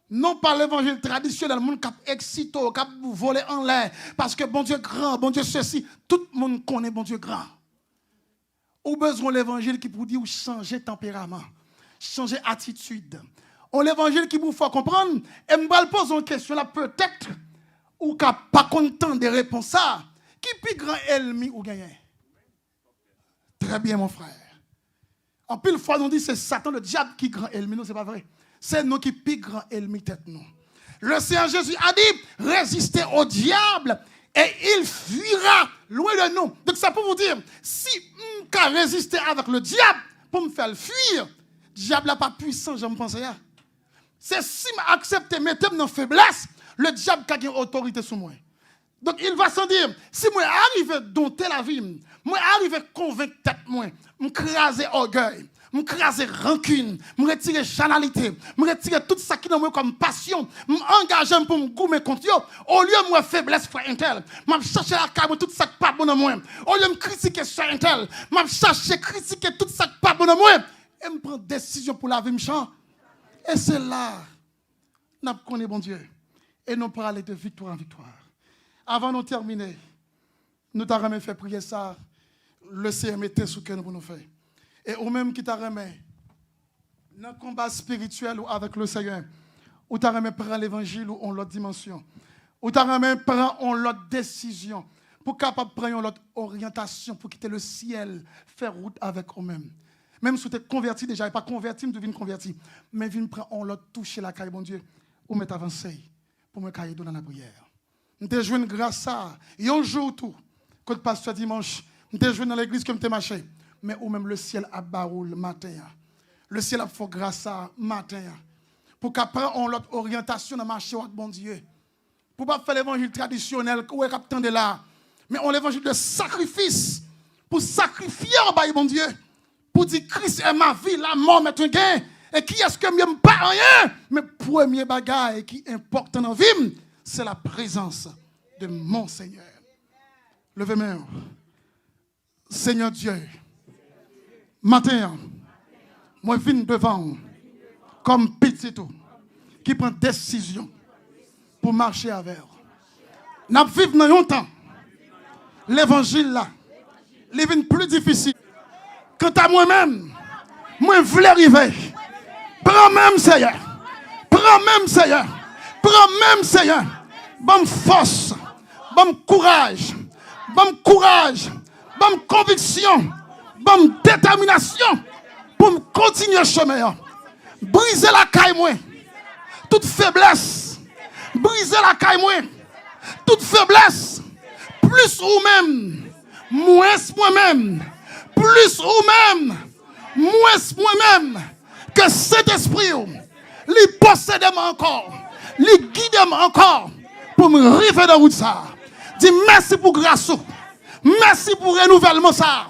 Non pas l'évangile traditionnel, le monde qui excito, qui volé en l'air. Parce que bon Dieu grand, bon Dieu ceci, tout le monde connaît bon Dieu grand. Ou besoin l'évangile qui vous dit changer tempérament, changer attitude. Ou l'évangile qui vous fait comprendre, et je me pose une question là, peut-être, ou qui pas content de réponses ça, qui est plus grand ennemi ou gagné? Très bien, mon frère. En pile fois, on dit c'est Satan, le diable qui est grand ennemi. Non, ce n'est pas vrai. C'est nous qui plus grand ennemi tête nous. Le Seigneur Jésus a dit, résistez au diable et il fuira loin de nous. Donc ça peut vous dire, si je résister avec le diable pour me faire le fuir, le diable n'a pas puissant, je me pense. C'est si je accepte mettre dans faiblesse, le diable a une autorité sur moi. Donc il va s'en dire, si moi arrive à dompter la vie, moi arrive à convaincre tête moi, m'craser orgueil, m'craser rancune, me retirer chanalité, me retirer tout ça qui dans moi comme passion, m'engager pour me goumer contre eux, au lieu de moi faiblesse frère intel, m'a chercher la caille tout ça qui pas bon dans moi, au lieu de me critiquer sur intel, m'a chercher critiquer tout ça qui pas bon dans moi et me prendre décision pour la vie m'chant. Et c'est là n'a connaît bon Dieu et nous pour aller de victoire en victoire. Avant de terminer, nous t'avons fait prier ça, le Seigneur mettait sous cœur pour nous faire. Et ou même qui t'a remis dans le combat spirituel ou avec le Seigneur, ou t'a remis prendre l'évangile ou en l'autre dimension, ou t'a remis prendre en l'autre décision, pour capable prendre l'autre orientation, pour quitter le ciel, faire route avec eux-mêmes. Même si tu es converti déjà, et pas converti, tu viens converti, mais viens prendre en l'autre toucher la caille, bon Dieu, ou mettre avancé pour me cailler dans la prière. Nous te jouons grâce à ça. Un jour tout, quand le pasteur dimanche, nous te jouons dans l'église comme tu marché. Mais ou même le ciel a barou le matin. Le ciel a fait grâce à matin. Pour qu'après on l'autre orientation dans marché avec bon Dieu. Pour pas faire l'évangile traditionnel, où est captain de là. Mais on l'évangile de sacrifice. Pour sacrifier au bon Dieu. Pour dire Christ est ma vie, la mort m'est un gain. Et qui est-ce que m'aime pas rien? Mais premier bagage qui est important dans la vie, c'est la présence de mon Seigneur. Levez-moi. Seigneur Dieu, matin, moi je viens devant comme petit qui prend décision pour marcher avec vous. Nous vivons dans un temps, l'évangile là, il est plus difficile. Quant à moi-même, moi je voulais arriver. Prends même Seigneur. Prends même Seigneur. Prends même Seigneur. Bonne force. Bonne courage. Bonne courage. Bonne conviction. Bonne détermination. Pour me continuer le chemin. Briser la caille moi. Toute faiblesse. Briser la caille moi. Toute faiblesse. Plus ou même. Moins moi-même. Plus ou même. Moins moi-même. Que cet esprit, il possède encore, il guide encore pour me arriver dans la route ça. Dis merci pour grâce, merci pour renouvellement ça,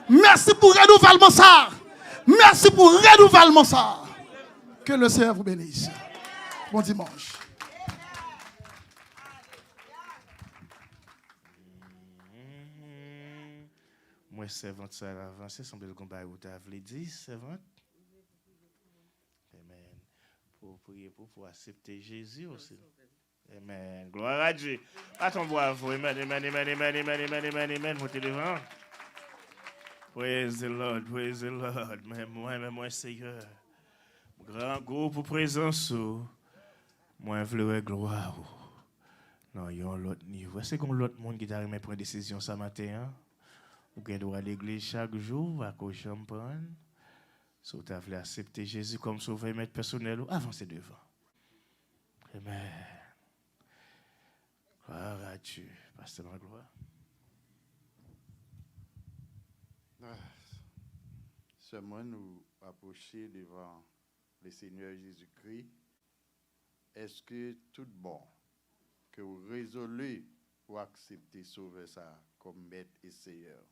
merci pour renouvellement ça, merci pour renouvellement ça. Que le Seigneur vous bénisse. Bon dimanche. Moi, servante, ça a avancé, semble le combat où tu as dit, servante. Amen. Pour prier pour accepter Jésus aussi. Amen. Gloire à Dieu. Pas ton bravo. Amen, amen, amen, amen, amen, amen, amen, amen. Montez devant. Praise the Lord, praise the Lord. Moi, Seigneur. Grand goût pour présence. Moi, je veux gloire. Non, il y a un autre niveau. Est-ce qu'on l'autre monde qui t'a remis prendre décision ce matin? Ou qu'on doit à l'église chaque jour, à cause champagne. Si vous avez accepté Jésus comme sauveur et maître personnel, avancez devant. Amen. Gloire à Dieu. Pasteur Magloire. Ce mois, nous approchons devant le Seigneur Jésus-Christ. Est-ce que tout bon que vous résolvez pour accepter sauver ça comme maître et Seigneur?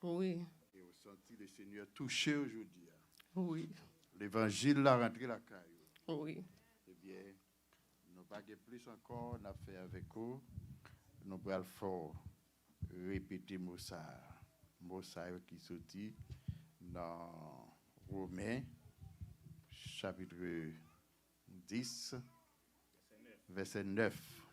Oui, Et vous sentez le Seigneur touché aujourd'hui. oui, L'évangile l'a rentré la caille. oui. Eh bien, nous pas plus encore, on a fait avec vous. Nous allons faire répéter mot ça qui sortit dans Romains, chapitre 10, verset 9.